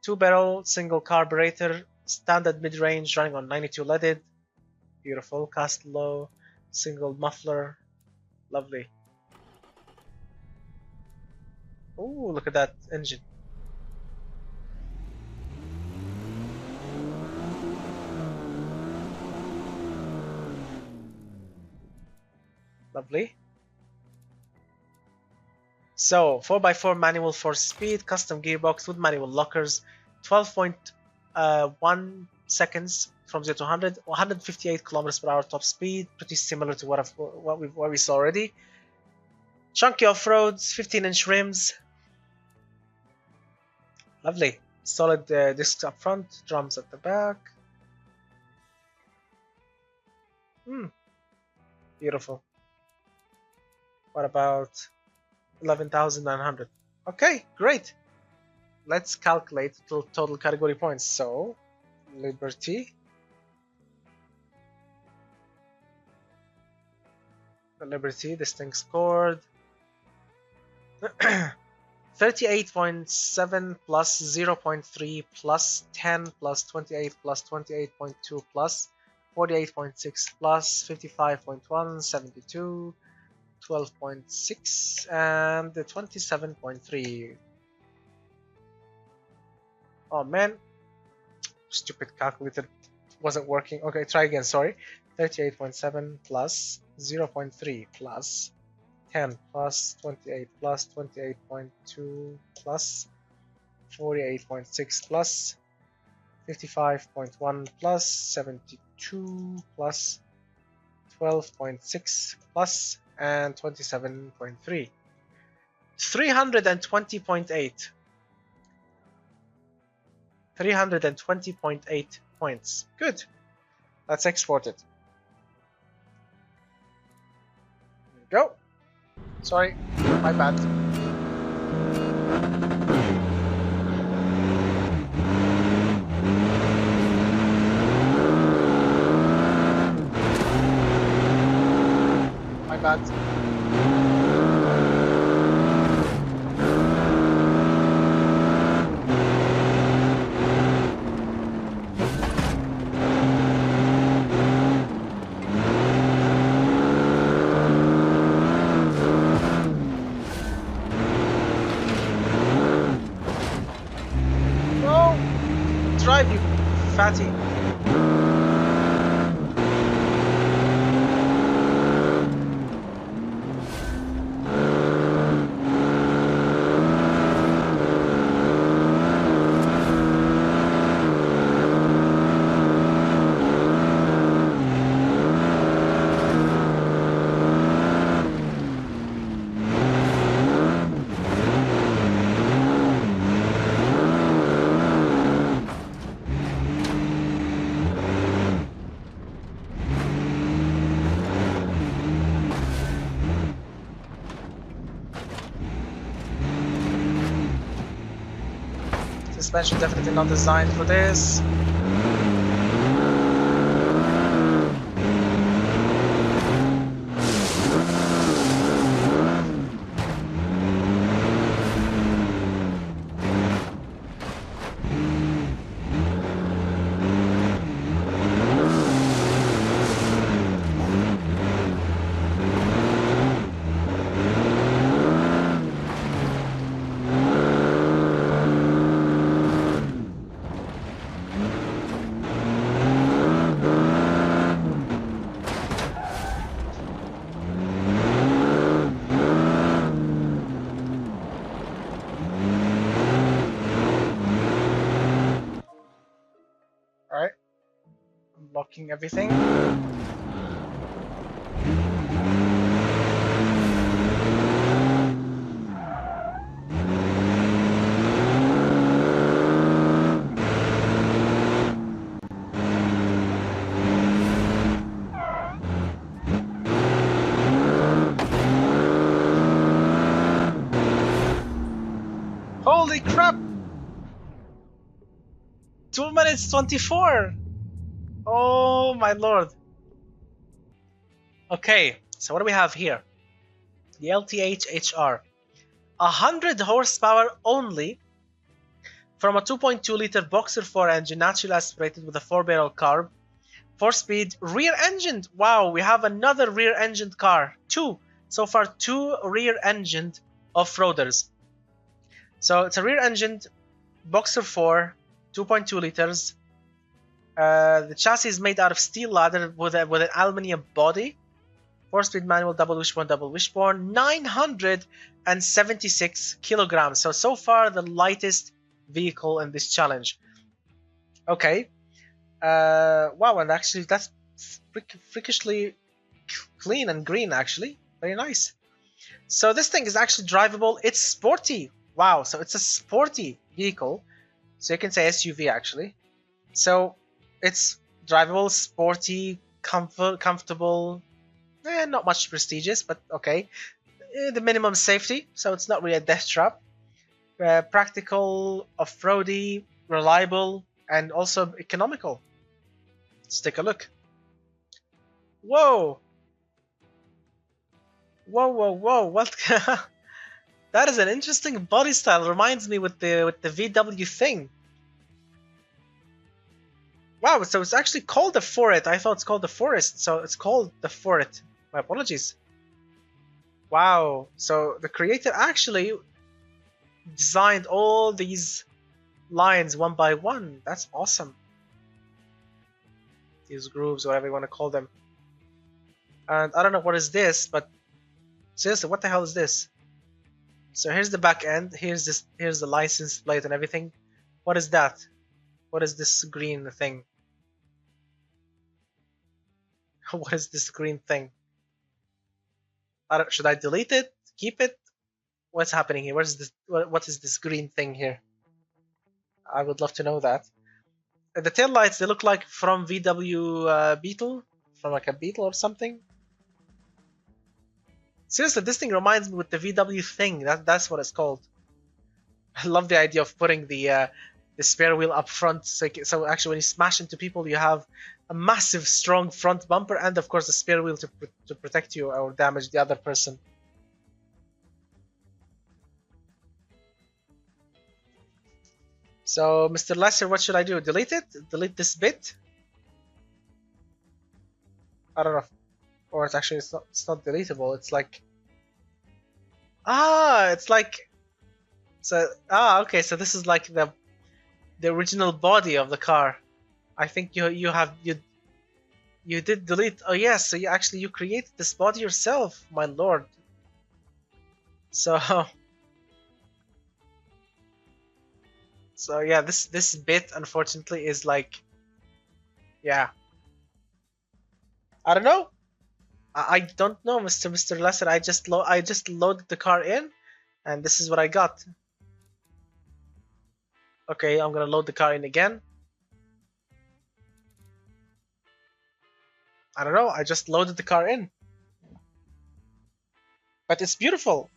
2-barrel, single carburetor, standard mid-range, running on 92 leaded. Beautiful, cast low, single muffler, lovely. Oh, look at that engine. Lovely. So 4x4 manual 4-speed, custom gearbox with manual lockers, 12.1 seconds from 0 to 100, 158 kilometers per hour top speed, pretty similar to what we saw already. Chunky off-roads, 15-inch rims. Lovely. Solid discs up front, drums at the back. Beautiful. What about 11,900? Okay, great. Let's calculate total category points. So, Liberty. The Liberty, this thing scored 38.7 plus 0.3 plus 10 plus 28 plus 28.2 plus 48.6 plus 55.1, 72, 12.6, and 27.3. Oh man, stupid calculator wasn't working. Okay, try again, sorry. 38.7 plus 0.3 plus 10 plus 28 plus 28.2 plus 48.6 plus 55.1 plus 72 plus 12.6 plus and 27.3. 320.8. 320.8 points. Good. Let's export it. There we go. Sorry, my bad. My bad. Drive, you fatty. Suspension definitely not designed for this. Unlocking everything. Holy crap! 2 minutes 24! Oh my lord. Okay, so what do we have here? The LTH HR. 100 horsepower only from a 2.2 liter Boxer 4 engine, naturally aspirated with a 4-barrel carb. 4-speed, rear-engined. Wow, we have another rear-engined car. Two. So far, 2 rear-engined off-roaders. So it's a rear-engined Boxer 4, 2.2 liters. The chassis is made out of steel ladder with an aluminium body, 4-speed manual, double wishbone, 976 kilograms. So far the lightest vehicle in this challenge. Okay. Wow, and actually that's freakishly clean and green, actually. Very nice. So this thing is actually drivable. It's sporty. Wow, so it's a sporty vehicle. So you can say SUV, actually. So it's drivable, sporty, comfortable. Not much prestigious, but okay. The minimum safety, so it's not really a death trap. Practical, off-roady, reliable, and also economical. Let's take a look. Whoa! Whoa! What? That is an interesting body style. Reminds me with the VW thing. Wow! So it's actually called the Foret. I thought it's called the Forest, so it's called the Foret. My apologies. Wow! So the creator actually designed all these lines one by one. That's awesome. These grooves, whatever you want to call them. And I don't know what is this, but seriously, what the hell is this? So here's the back end. Here's the license plate and everything. What is that? What is this green thing? What is this green thing? Should I delete it? Keep it? What's happening here? What is this green thing here? I would love to know that. The tail lights, they look like from VW Beetle, from like a Beetle or something. Seriously, this thing reminds me with the VW thing. That's what it's called. I love the idea of putting the spare wheel up front, so actually when you smash into people, you have a massive, strong front bumper, and of course the spare wheel to protect you or damage the other person. So, Mr. Lesser, what should I do? Delete it? Delete this bit? I don't know. Or it's actually, it's not deletable. It's like... it's like... So, okay, so this is like the original body of the car. I think you did delete... Oh yes, so you created this body yourself, my lord. So... So yeah, this bit unfortunately is like, yeah, I don't know. I don't know, Mr. Lesser. I just loaded the car in, and this is what I got. Okay, I'm gonna load the car in again. I don't know. I just loaded the car in, but it's beautiful.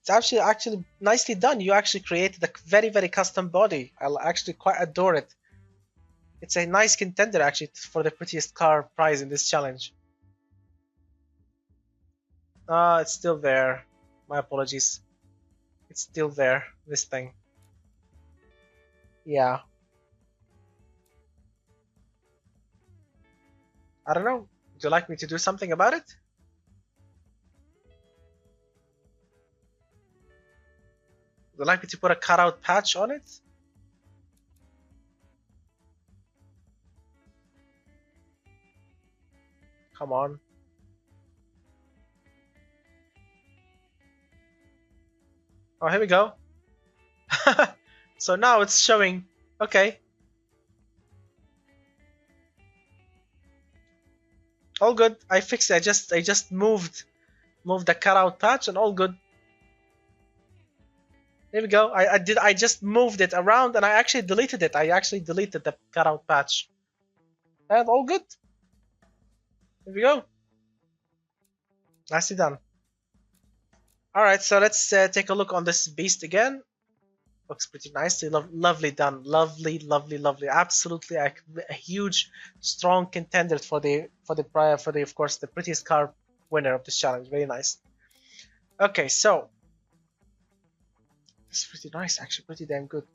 It's actually nicely done. You actually created a very, very custom body. I actually quite adore it. It's a nice contender actually for the prettiest car prize in this challenge. It's still there. My apologies. It's still there, this thing. Yeah. I don't know. Would you like me to do something about it? Would you like me to put a cutout patch on it? Come on. Oh, here we go. So now it's showing. Okay. All good. I fixed it. I just moved the cutout patch and all good. There we go. I just moved it around and I actually deleted it. I actually deleted the cutout patch. And all good. There we go. Nicely done. Alright, so let's take a look on this beast again. Looks pretty nicely. Lovely done. Lovely. Absolutely a huge, strong contender for the of course the prettiest car winner of this challenge. Very nice. Okay, so it's pretty nice, actually, pretty damn good.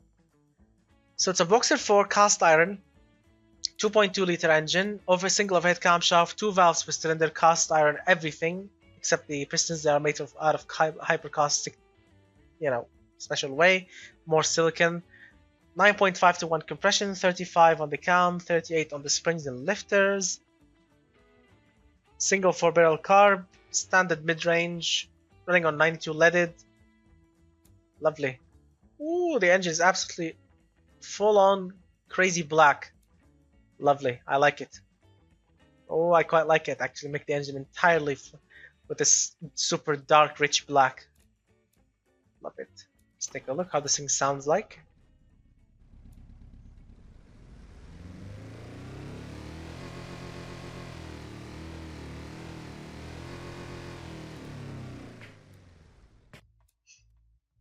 So it's a Boxer 4 cast iron, 2.2 liter engine, over single overhead camshaft, 2 valves per cylinder, cast iron, everything except the pistons. They are made out of hypercaustic, special way. More silicon. 9.5 to 1 compression, 35 on the cam, 38 on the springs and lifters. Single 4-barrel carb, standard mid-range, running on 92 leaded. Lovely. Ooh, the engine is absolutely full-on crazy black. Lovely, I like it. Oh, I quite like it. Actually, make the engine entirely with this super dark, rich black. Love it. Let's take a look how this thing sounds like.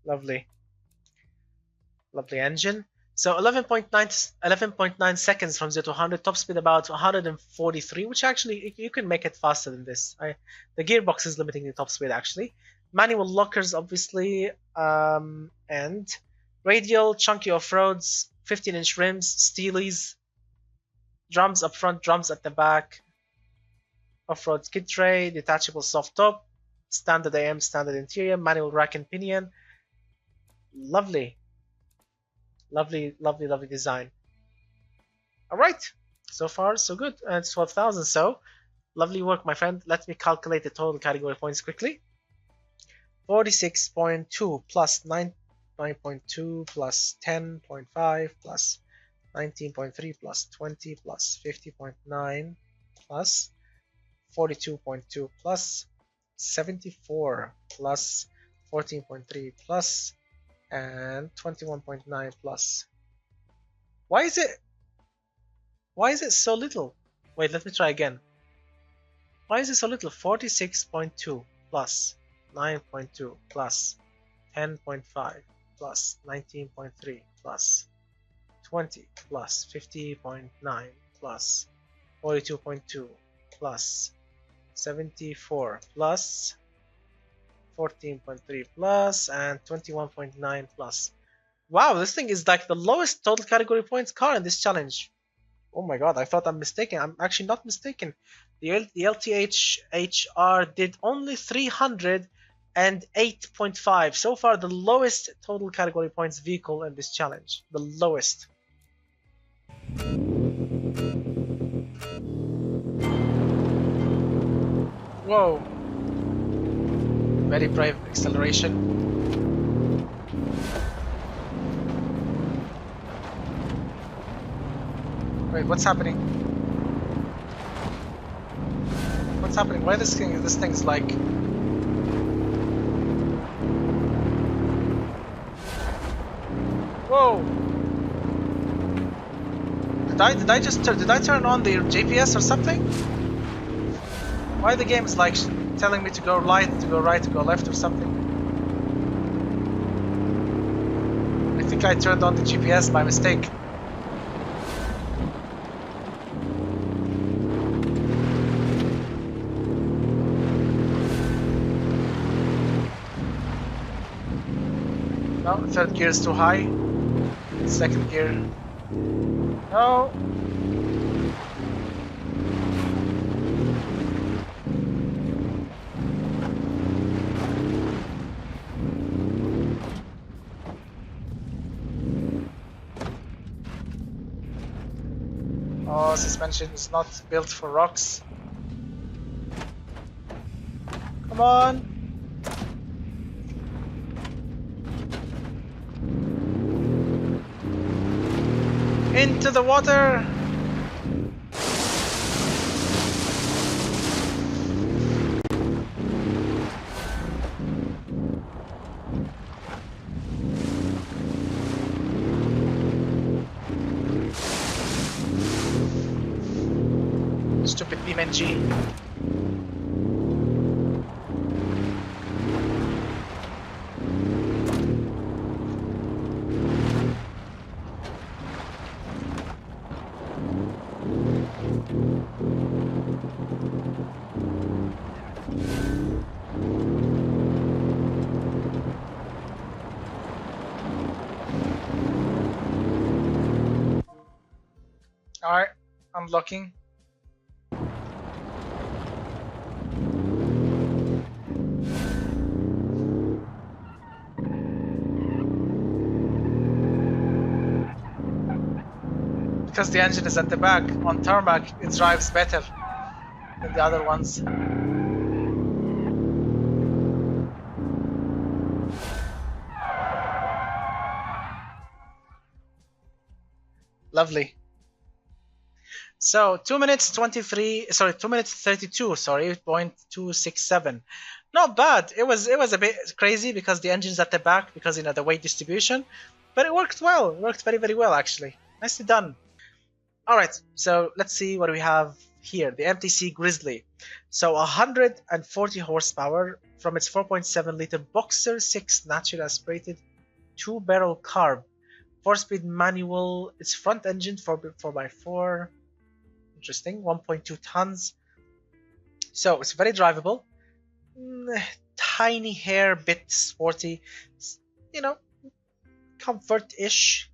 Lovely. Lovely engine. So 11.9 seconds from 0 to 100, top speed about 143, which actually you can make it faster than this. The gearbox is limiting the top speed actually. Manual lockers obviously, and radial, chunky off-roads, 15-inch rims, steelies, drums up front, drums at the back, off-road skid tray, detachable soft top, standard AM, standard interior, manual rack and pinion. Lovely. Lovely, lovely, lovely design. Alright, so far so good. And it's 12,000, so lovely work, my friend. Let me calculate the total category points quickly. 46.2 plus 9.2 plus 10.5 plus 19.3 plus 20 plus 50.9 plus 42.2 plus 74 plus 14.3 plus and 21.9 plus. Why is it so little? Wait, let me try again. Why is it so little? 46.2 plus 9.2 plus 10.5 plus 19.3 plus 20 plus 50.9 plus 42.2 plus 74 plus 14.3 plus and 21.9 plus. Wow, this thing is like the lowest total category points car in this challenge. Oh my god, I thought I'm mistaken. I'm actually not mistaken. The LTH HR did only 308.5. So far, the lowest total category points vehicle in this challenge. The lowest. Whoa. Very brave acceleration. Wait, what's happening? What's happening? Why this thing's like... Whoa! Did I turn on the GPS or something? Why the game is like telling me to go right, to go right, to go left or something? I think I turned on the GPS by mistake. No, third gear is too high. Second gear. No. Oh, suspension is not built for rocks. Come on. Into the water. Stupid BeamNG. Alright, unlocking. Because the engine is at the back, on tarmac it drives better. than the other ones. Lovely. So 2 minutes 23, sorry, 2 minutes 32, sorry, 0.267. Not bad. It was a bit crazy because the engine's at the back, because you know the weight distribution, but it worked well. It worked very well actually. Nicely done. All right, so let's see what we have here. The MTC Grizzly. So 140 horsepower from its 4.7 liter Boxer 6 naturally aspirated 2-barrel carb. 4-speed manual. Its front engine 4x4. Interesting. 1.2 tons. So it's very drivable. Tiny hair, bit sporty. You know, comfortable-ish.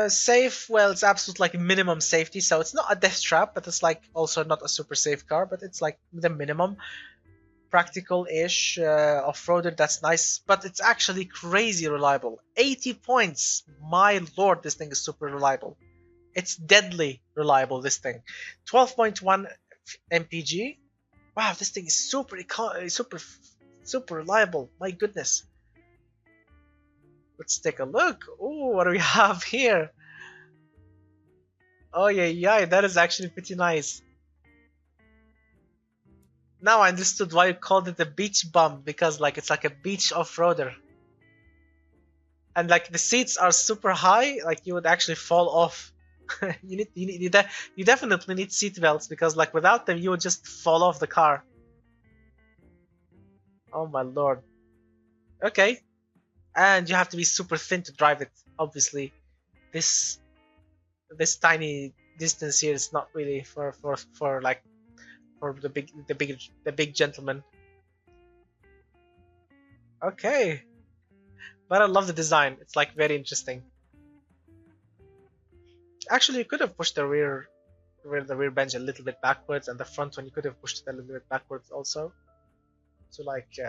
Safe. Well, it's absolute like minimum safety. So it's not a death trap, but it's like also not a super safe car. But it's like the minimum. Practical-ish, off-roader, that's nice, but it's actually crazy reliable. 80 points, my lord, this thing is super reliable. It's deadly reliable, this thing. 12.1 mpg. Wow, this thing is super reliable, my goodness. Let's take a look. Oh, what do we have here? Oh yeah, that is actually pretty nice. Now I understood why you called it a beach bum, because like it's like a beach off-roader. And like the seats are super high, like you would actually fall off. you definitely need seat belts, because like without them you would just fall off the car. Oh my lord. Okay. And you have to be super thin to drive it, obviously. This tiny distance here is not really for like for the big gentleman. Okay, but I love the design. It's like very interesting. Actually, you could have pushed the rear bench a little bit backwards, and the front one you could have pushed it a little bit backwards also. So like,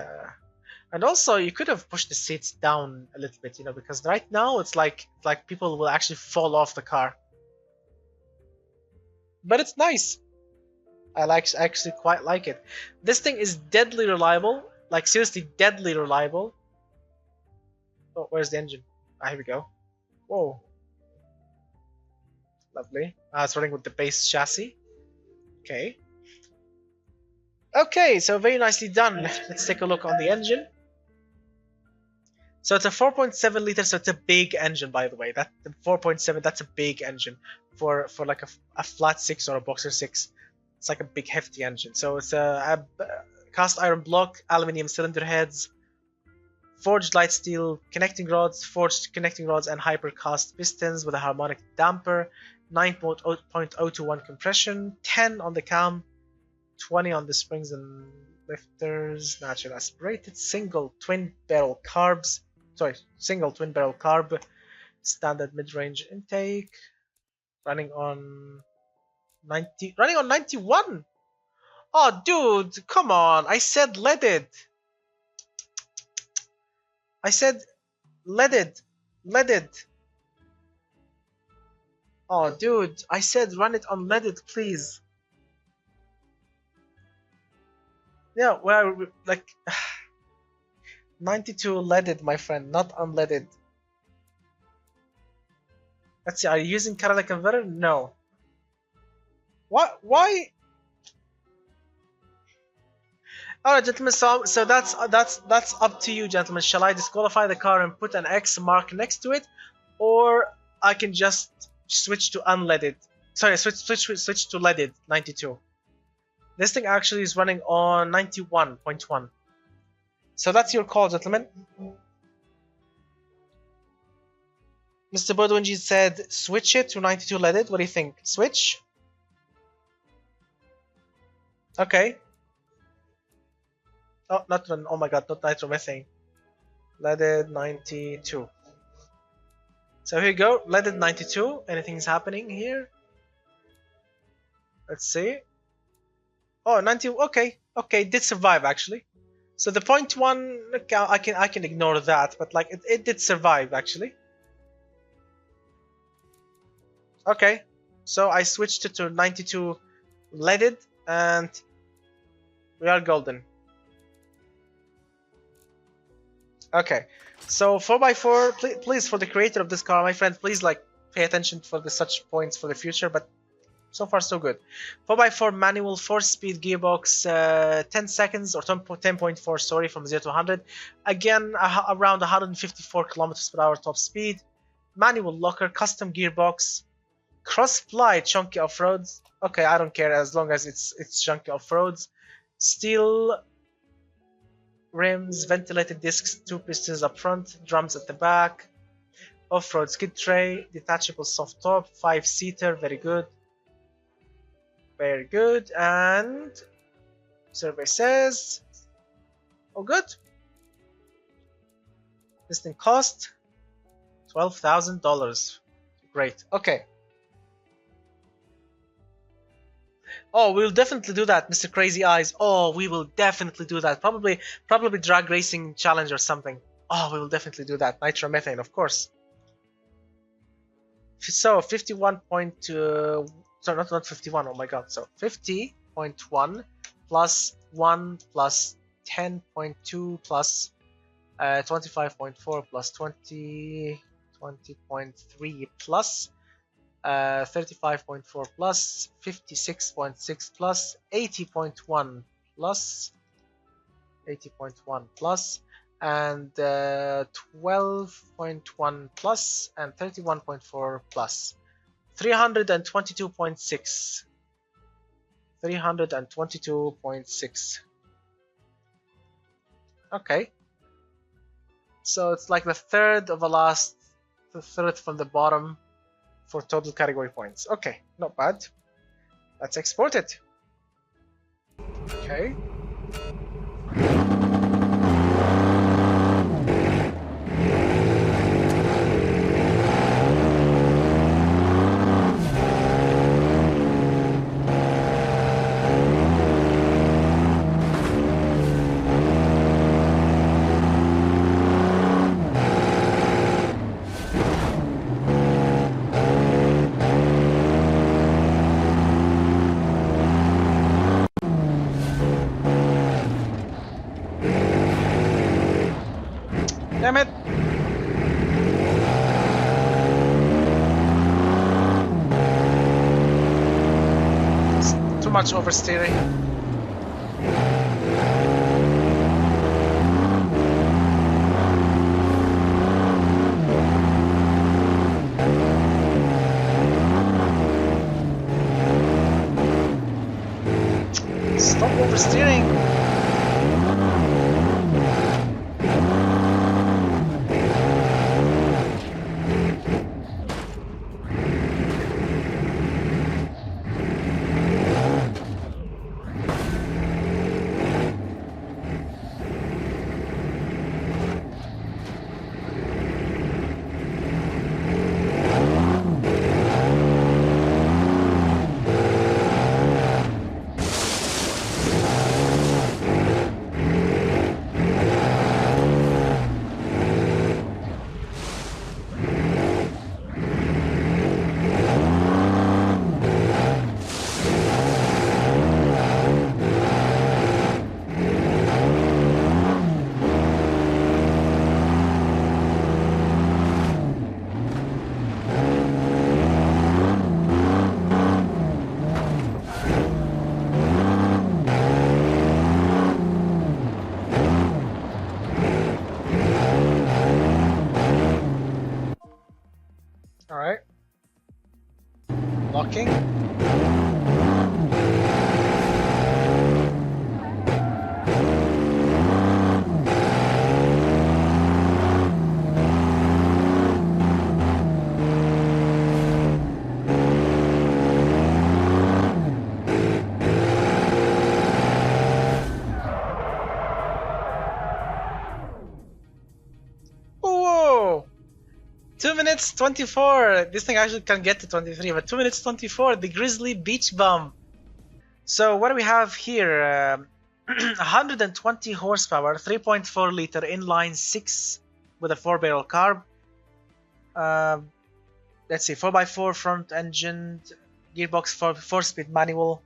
and also you could have pushed the seats down a little bit, you know, because right now it's like people will actually fall off the car. But it's nice. I actually quite like it. This thing is deadly reliable, like seriously deadly reliable. Oh, where's the engine? Ah, here we go. Whoa. Lovely. It's running with the base chassis. Okay. Okay, so very nicely done. Let's take a look on the engine. So it's a 4.7 liter, so it's a big engine, by the way. That the 4.7, that's a big engine for like a flat 6 or a boxer 6. It's like a big hefty engine. So it's a cast iron block, aluminium cylinder heads, forged light steel connecting rods, and hyper cast pistons with a harmonic damper, 9.021 compression, 10 on the cam, 20 on the springs and lifters, natural aspirated, single twin barrel carb, standard mid-range intake, running on 91. Oh dude, come on. I said leaded. Oh dude, I said run it unleaded, please. Yeah, well, like 92 leaded, my friend, not unleaded. Let's see, are you using catalytic converter? No. What? Why? Alright, gentlemen, so that's up to you, gentlemen. Shall I disqualify the car and put an X mark next to it, or I can just switch to unleaded? Sorry, switch to leaded 92. This thing actually is running on 91.1. So that's your call, gentlemen. Mr. BeamNG said switch it to 92 leaded. What do you think? Switch? Okay. Oh, not one. Oh my god, not nitromethane. Leaded 92. So here you go, leaded 92. Anything's happening here? Let's see. Oh, 90. Okay, okay, did survive actually. So the 0.1, I can ignore that, but like it did survive actually. Okay, so I switched it to 92 leaded, and we are golden. Okay, so 4x4, please, for the creator of this car, my friend, please like pay attention for the such points for the future, but so far so good. 4x4 manual 4-speed gearbox, 10 seconds or 10.4, sorry, from 0 to 100. Again, around 154 kilometers per hour top speed. Manual locker, custom gearbox, cross-ply chunky off-roads. Okay, I don't care as long as it's chunky off-roads. Steel rims, ventilated discs, 2 pistons up front, drums at the back. Off-road skid tray, detachable soft top, 5-seater, very good. Very good, and survey says, oh good. This thing cost $12,000. Great, okay. Oh, we'll definitely do that, Mr. Crazy Eyes. Oh, we will definitely do that. Probably drag racing challenge or something. Oh, we will definitely do that. Nitromethane, of course. So 51.2. So not 51, oh my god, so 50.1 plus 1 plus 10.2 plus 25.4 plus 20.3 plus 35.4 plus 56.6 plus 80.1 plus 80.1 plus and 12.1 plus and 31.4 plus 322.6. 322.6. Okay. So it's like the third of the third from the bottom for total category points. Okay, not bad. Let's export it. Okay. Damn it! It's too much oversteering. Stop oversteering! Alright. Locking. Whoa! 2 minutes 24. This thing actually can get to 23, but 2 minutes 24. The Grizzly Beach Bum. So what do we have here? 120 horsepower, 3.4 liter inline 6 with a 4-barrel carb. Let's see, 4x4 front engine, gearbox 4-speed manual.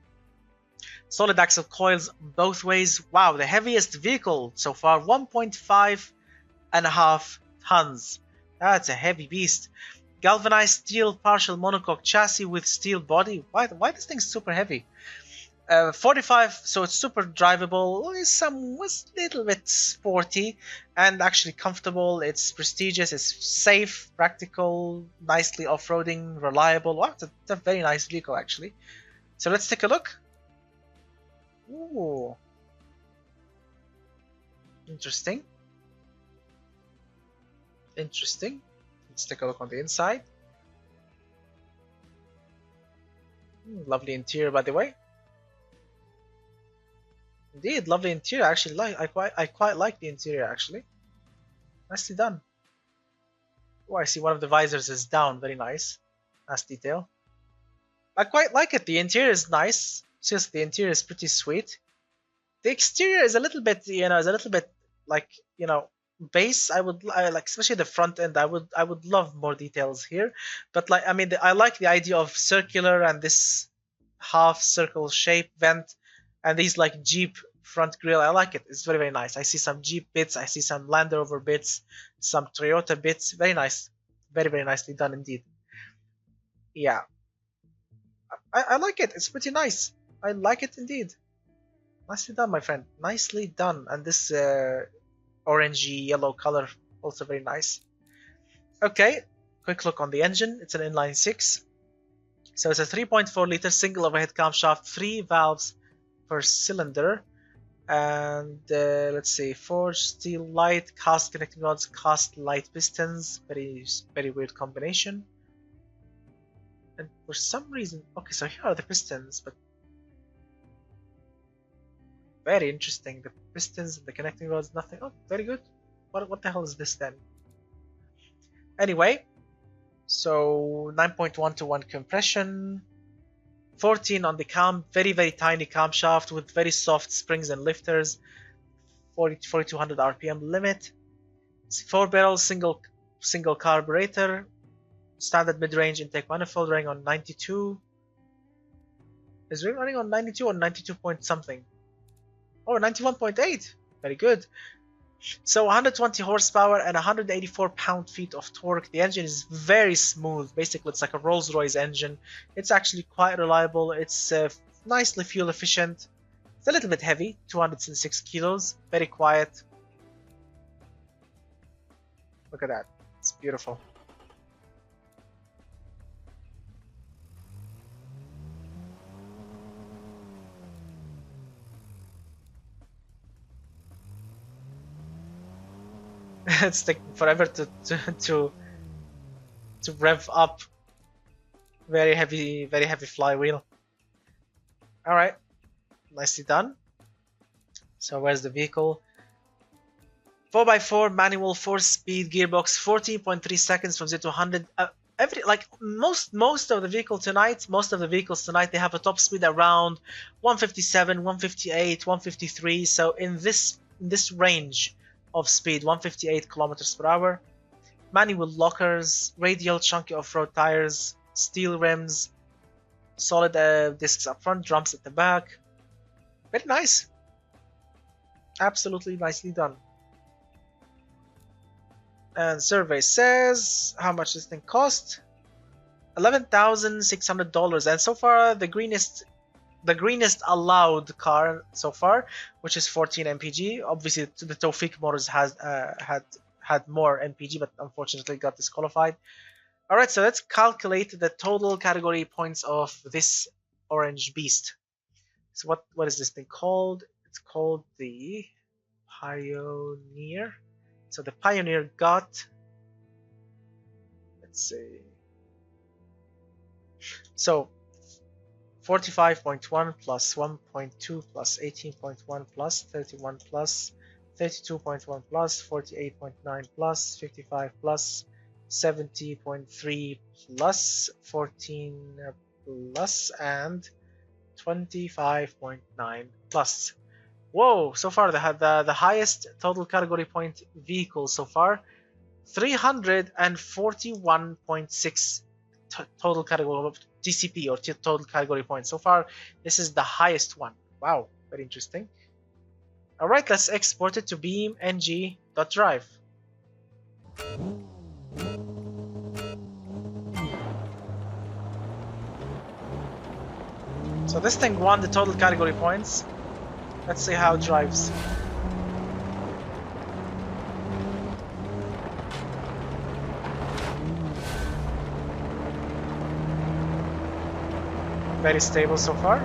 Solid axle coils both ways. Wow, the heaviest vehicle so far, 1.5 tons. That's a heavy beast. Galvanized steel partial monocoque chassis with steel body. Why this thing's super heavy? 45, so it's super drivable. It's a little bit sporty and actually comfortable. It's prestigious. It's safe, practical, nicely off-roading, reliable. Wow, it's a very nice vehicle actually. So let's take a look. Ooh, interesting. Interesting. Let's take a look on the inside. Lovely interior, by the way. Indeed, lovely interior. Actually, I quite like the interior actually. Nicely done. Oh, I see one of the visors is down. Very nice. Nice detail. I quite like it. The interior is nice. Seriously, the interior is pretty sweet. The exterior is a little bit, like, base. I like, especially the front end. I would love more details here. But like, I mean, I like the idea of circular and this half circle shape vent. And these like Jeep front grille, I like it. It's very, very nice. I see some Jeep bits. I see some Land Rover bits, some Toyota bits. Very nice. Very, very nicely done indeed. Yeah. I like it. It's pretty nice. I like it indeed. Nicely done, my friend. Nicely done. And this orangey yellow color, also very nice. Okay. Quick look on the engine. It's an inline 6. So it's a 3.4 liter single overhead camshaft, 3 valves per cylinder, and let's see, forged steel light, cast connecting rods, cast light pistons. Very, very weird combination. And for some reason, okay, so here are the pistons, but very interesting. The pistons and the connecting rods, nothing. Oh, very good. What the hell is this then? Anyway, so 9.1 to 1 compression. 14 on the cam, very, very tiny camshaft with very soft springs and lifters. 4200 RPM limit. It's 4 barrel single carburetor. Standard mid-range intake manifold running on 92. Is it running on 92 or 92 point something? Oh, 91.8. Very good. So 120 horsepower and 184 pound-feet of torque. The engine is very smooth. Basically, it's like a Rolls-Royce engine. It's actually quite reliable. It's nicely fuel efficient. It's a little bit heavy, 206 kilos. Very quiet. Look at that. It's beautiful. It's taking forever to rev up. Very heavy flywheel. All right, nicely done. So where's the vehicle? 4x4 manual 4-speed gearbox, 14.3 seconds from 0 to 100. Most of the vehicles tonight, they have a top speed around 157, 158, 153. So in this range of speed, 158 kilometers per hour. Manual lockers, radial chunky off-road tires, steel rims, solid discs up front, drums at the back. Very nice. Absolutely nicely done. And survey says how much this thing cost. $11,600, and so far the greenest allowed car so far, which is 14 mpg. Obviously the Tofik motors has had more mpg, but unfortunately got disqualified. All right, so let's calculate the total category points of this orange beast. So what is this thing called? It's called the Pioneer. So the Pioneer got, let's see, so 45.1 plus 1.2 plus 18.1 plus 31 plus 32.1 plus 48.9 plus 55 plus 70.3 plus 14 plus and 25.9 plus. Whoa, so far they had the highest total category point vehicle so far, 341.6 total category TCP or total category points. So far this is the highest one. Wow, very interesting. Alright, let's export it to BeamNG.drive. So this thing won the total category points. Let's see how it drives. Very stable so far.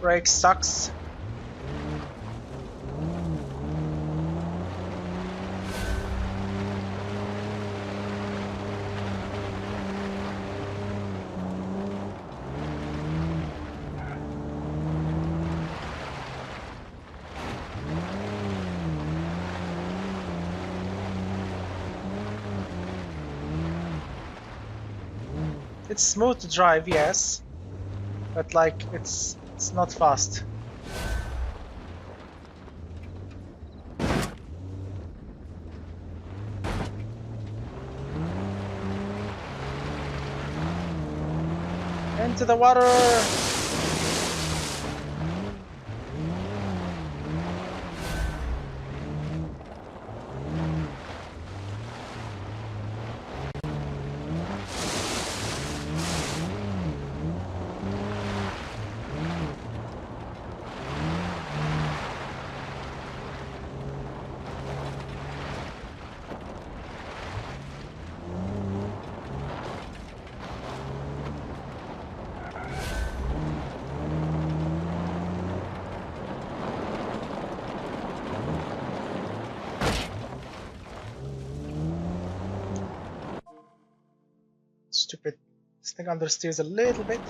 Brake sucks. It's smooth to drive, yes, but like it's not fast. Into the water! Stupid. This thing understeers a little bit.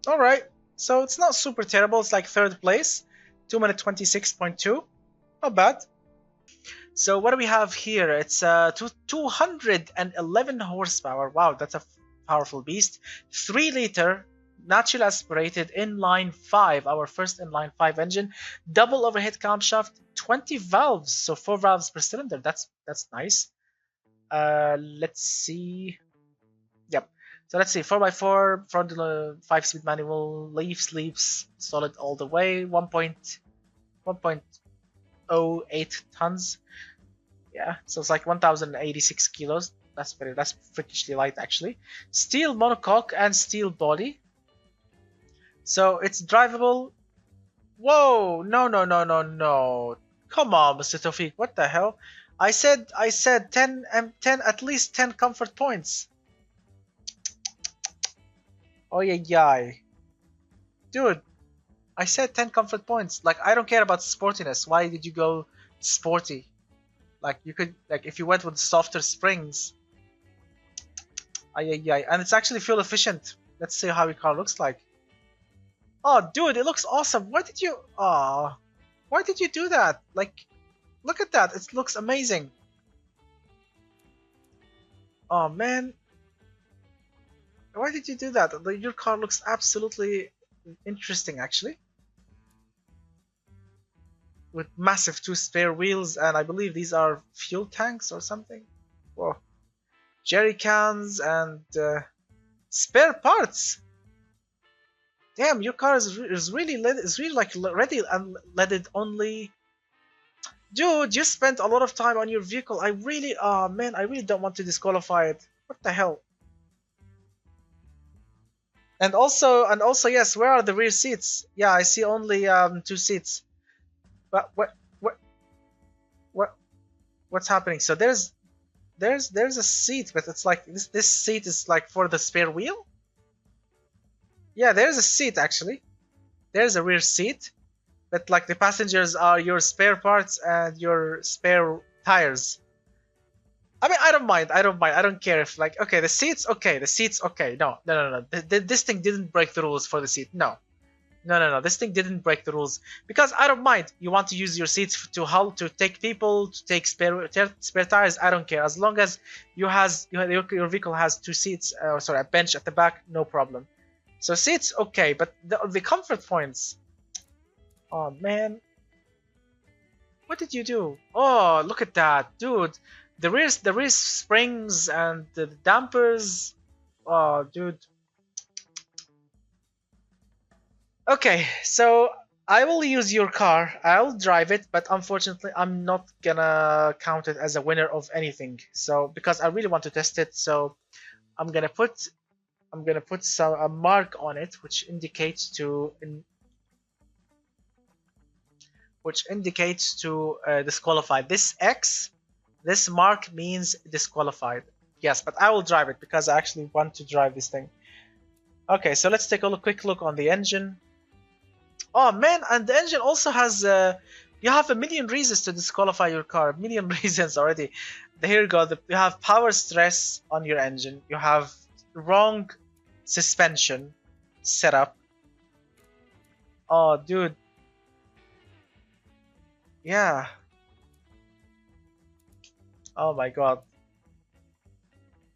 Alright. So it's not super terrible, it's like third place, 2 minute 26.2, not bad. So what do we have here? It's 211 horsepower, wow, that's a powerful beast. 3 liter, naturally aspirated, inline 5, our first inline 5 engine, double overhead camshaft, 20 valves, so 4 valves per cylinder, that's nice. Let's see, yep. So let's see, 4x4, front 5-speed manual, leaf sleeves, solid all the way, 1.08 tons. Yeah, so it's like 1,086 kilos. That's freakishly light actually. Steel monocoque and steel body. So it's drivable. Whoa, no. Come on, Mr. Tofik, what the hell? I said 10 at least 10 comfort points. Oh yeah. Dude, I said 10 comfort points. Like, I don't care about sportiness. Why did you go sporty? Like, you could, like, if you went with softer springs. Ay. And it's actually fuel efficient. Let's see how your car looks like. Oh, dude, it looks awesome. Why did you do that? Like, look at that. It looks amazing. Oh, man. Why did you do that? Your car looks absolutely interesting, actually. With massive 2 spare wheels, and I believe these are fuel tanks or something. Whoa. Jerry cans and spare parts. Damn, your car is really like ready and leaded only. Dude, you spent a lot of time on your vehicle. I really don't want to disqualify it. What the hell? And also, yes, where are the rear seats? Yeah, I see only 2 seats. But what's happening? So there's a seat, but it's like this seat is like for the spare wheel. Yeah, there's a seat actually. There's a rear seat, but like the passengers are your spare parts and your spare tires. I mean, I don't mind. I don't mind. I don't care if like okay, the seats okay, the seats okay. No, no, no, no. This thing didn't break the rules for the seat. No, no, no, no. This thing didn't break the rules because I don't mind. You want to use your seats to haul, to take people, to take spare tires. I don't care as long as your vehicle has two seats. Sorry, a bench at the back. No problem. So seats okay, but the comfort points. Oh man, what did you do? Oh, look at that, dude. The rear springs and the dampers. Oh, dude. Okay, so I will use your car. I'll drive it, but unfortunately, I'm not gonna count it as a winner of anything. So because I really want to test it, so I'm gonna put a mark on it, which indicates to disqualify. This X, this mark means disqualified. Yes, but I will drive it because I actually want to drive this thing. Okay, so let's take a quick look on the engine. Oh man, and the engine also has you have a million reasons to disqualify your car. A million reasons already. Here you go. You have power stress on your engine. You have wrong suspension setup. Oh, dude. Yeah. Oh my god.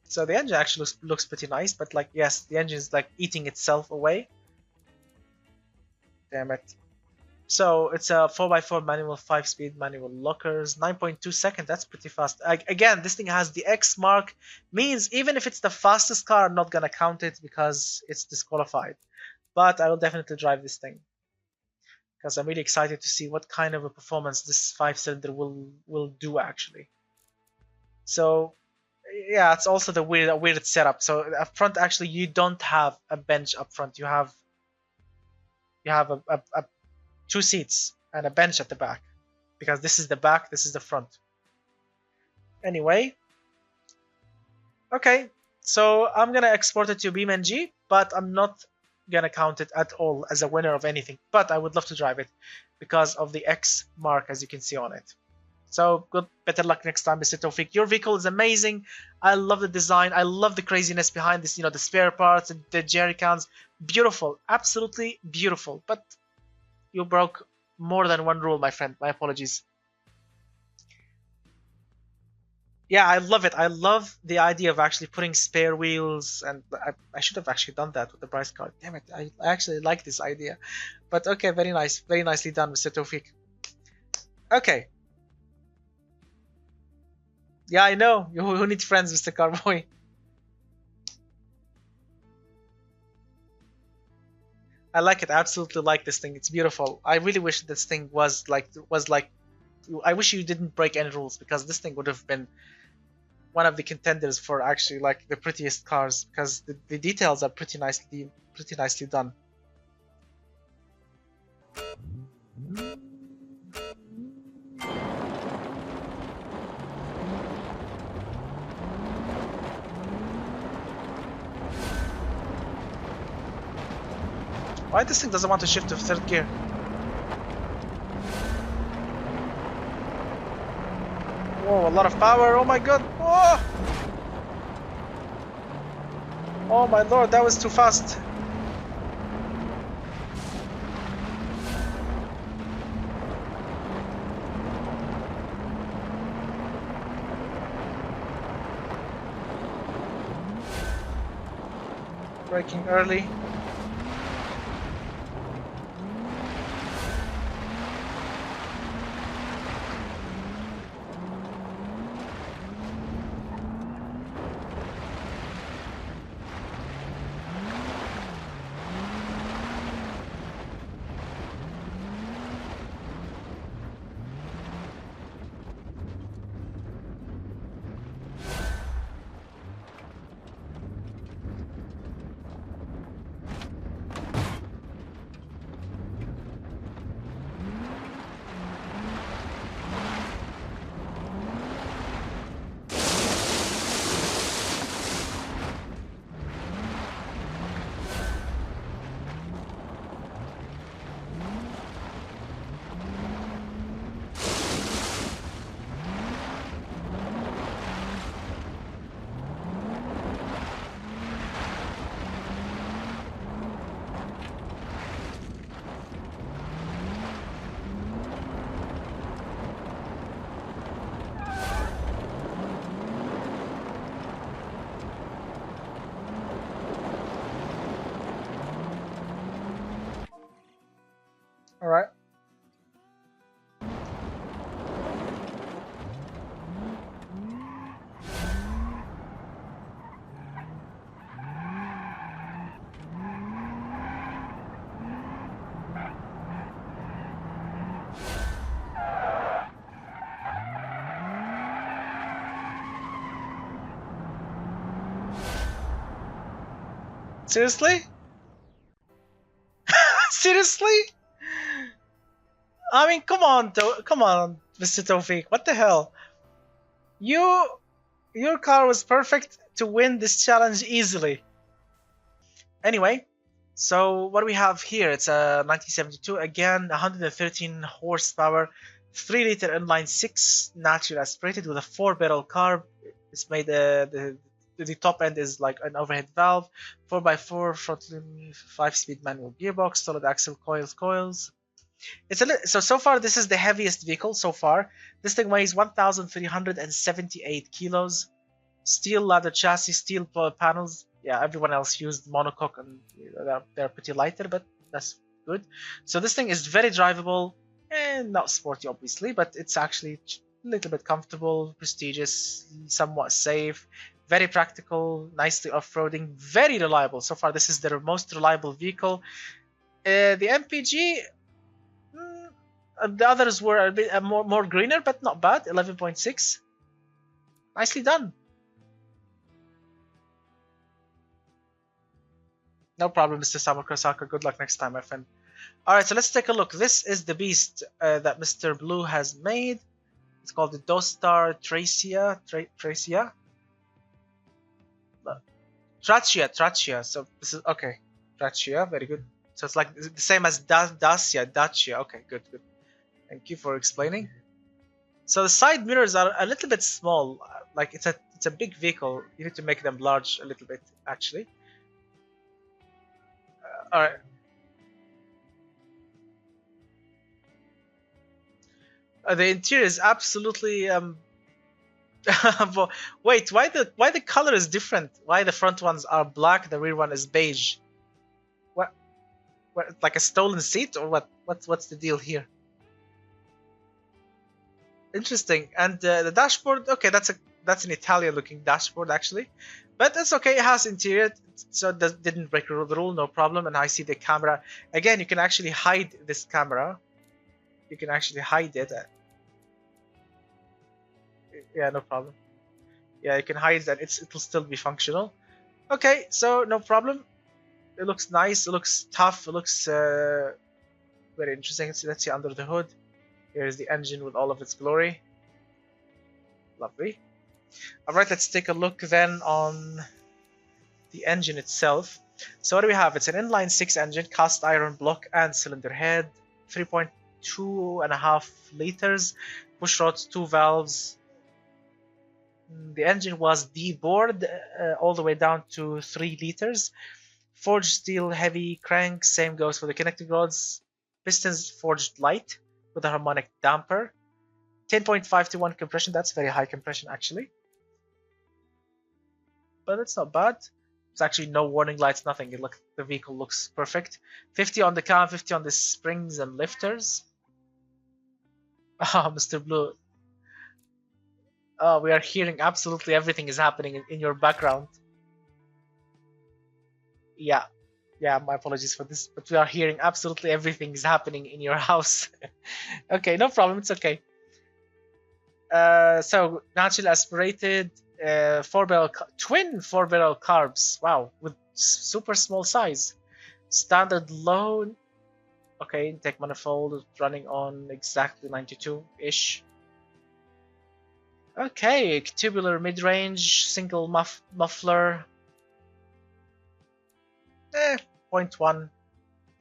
So the engine actually looks pretty nice, but like yes, the engine is like eating itself away. Damn it. So it's a 4x4 manual, 5-speed manual lockers, 9.2 seconds. That's pretty fast. Again, this thing has the X mark, means even if it's the fastest car, I'm not gonna count it because it's disqualified. But I will definitely drive this thing because I'm really excited to see what kind of a performance this 5-cylinder will do actually. So yeah, it's also the weird setup. So up front, actually, you don't have a bench up front. You have a two seats and a bench at the back because this is the back, this is the front. Anyway, okay, so I'm gonna export it to BeamNG, but I'm not gonna count it at all as a winner of anything. But I would love to drive it because of the X mark, as you can see on it. So good, better luck next time, Mr. Tofik. Your vehicle is amazing. I love the design. I love the craziness behind this. You know, the spare parts, the jerry cans. Beautiful, absolutely beautiful. But you broke more than one rule, my friend. My apologies. Yeah, I love it. I love the idea of actually putting spare wheels, and I should have actually done that with the price card. Damn it, I actually like this idea. But okay, very nice. Very nicely done, Mr. Tofik. Okay. Yeah, I know. You need friends, Mr. Carboy. I like it. I absolutely like this thing. It's beautiful. I really wish this thing was like. I wish you didn't break any rules because this thing would have been one of the contenders for actually like the prettiest cars because the details are pretty nicely done. Why this thing doesn't want to shift to third gear? Whoa, a lot of power, oh my god! Oh! Oh my lord, that was too fast! Braking early. All right. Seriously? Seriously? I mean, come on, Mr. Tofik. What the hell? Your car was perfect to win this challenge easily. Anyway, so what do we have here? It's a 1972 again, 113 horsepower, 3-liter inline 6 naturally aspirated with a 4-barrel carb. It's made the top end is like an overhead valve, 4x4 front 5-speed manual gearbox, solid axle coils. It's so far this is the heaviest vehicle so far. This thing weighs 1,378 kilos. Steel ladder chassis, steel panels. Yeah, everyone else used monocoque and they're pretty lighter, but that's good. So this thing is very drivable and not sporty, obviously, but it's actually a little bit comfortable, prestigious, somewhat safe, very practical, nicely off-roading, very reliable. So far, this is their most reliable vehicle. The MPG, the others were a bit more greener, but not bad. 11.6, nicely done. No problem, Mr. Samukurasaka. Good luck next time, my friend. Alright, so let's take a look. This is the beast that Mr. Blue has made. It's called the Dostar Tracia. Tracia. So this is okay. Tracia, very good. So it's like the same as Dacia. Okay, good. Thank you for explaining. So the side mirrors are a little bit small. Like it's a big vehicle. You need to make them large a little bit, actually. All right. The interior is absolutely wait, why the color is different? Why the front ones are black, the rear one is beige? What like a stolen seat or what? What's the deal here? Interesting. And the dashboard, okay, that's an Italian looking dashboard actually, but that's okay. It has interior, so it didn't break the rule, no problem. And I see the camera again. You can actually hide this camera. You can actually hide it. Yeah, no problem. Yeah, you can hide that. It'll still be functional. Okay, so no problem. It looks nice. It looks tough. It looks very interesting. Let's see under the hood. Here's the engine with all of its glory. Lovely. Alright, let's take a look then on the engine itself. So what do we have? It's an inline 6 engine, cast iron block and cylinder head, 3.2.5 liters, push rods, 2 valves. The engine was debored all the way down to 3 liters. Forged steel heavy crank, same goes for the connecting rods. Pistons forged light with a harmonic damper. 10.5 to 1 compression, that's very high compression actually. But it's not bad. There's actually no warning lights, nothing. The vehicle looks perfect. 50 on the cam, 50 on the springs and lifters. Ah, Mr. Blue. Oh, we are hearing absolutely everything is happening in your background. Yeah, my apologies for this, but we are hearing absolutely everything is happening in your house. Okay, no problem, it's okay. So naturally aspirated, twin 4-barrel carbs. Wow, with super small size. Standard low. Okay, intake manifold running on exactly 92-ish. Okay, tubular mid-range, single muffler. 0.1.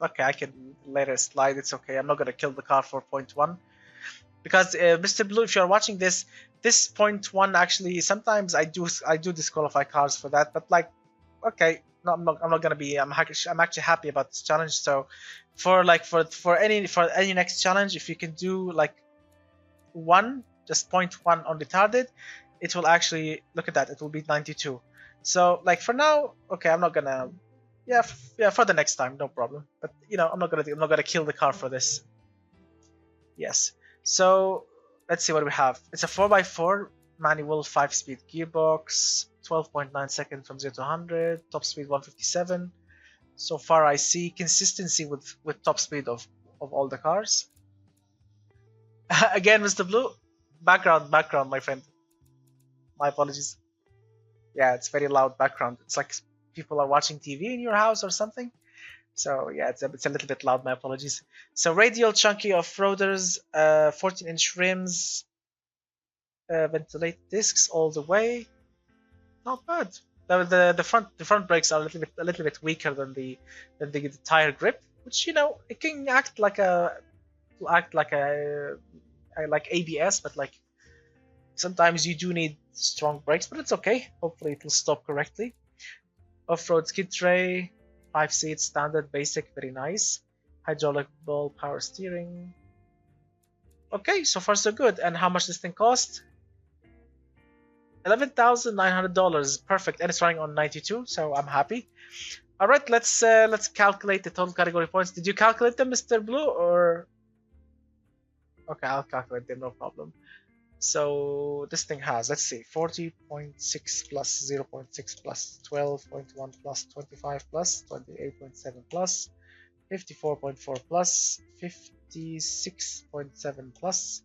Okay, I can let it slide. It's okay. I'm not gonna kill the car for 0.1 because Mr. Blue, if you're watching this 0.1 actually sometimes I do disqualify cars for that. But like, okay, no, I'm not gonna be. I'm actually happy about this challenge. So for any next challenge, if you can do like just 0.1 on retarded, it will actually look at that. It will be 92. So like for now, okay, I'm not gonna. Yeah, for the next time, no problem. But you know, I'm not gonna kill the car for this. Yes. So let's see what we have. It's a 4x4 manual 5-speed gearbox, 12.9 seconds from 0 to 100, top speed 157. So far I see consistency with top speed of all the cars. Again, Mr. Blue, background, my friend. My apologies. Yeah, it's very loud background. It's like people are watching TV in your house or something. So yeah, it's a little bit loud. My apologies. So radial chunky off-roaders, 14-inch rims, ventilated discs all the way. Not bad. The front brakes are a little bit weaker than the tire grip, which you know it can act like like ABS, but like sometimes you do need strong brakes, but it's okay. Hopefully it will stop correctly. Off-road skid tray, 5 seats, standard, basic, very nice. Hydraulic ball power steering. Okay, so far so good. And how much this thing cost? $11,900. Perfect, and it's running on 92, so I'm happy. All right, let's calculate the total category points. Did you calculate them, Mr. Blue, or? Okay, I'll calculate them, no problem. So this thing has, let's see, 40.6 plus 0.6 plus 12.1 plus 25 plus 28.7 plus 54.4 plus 56.7 plus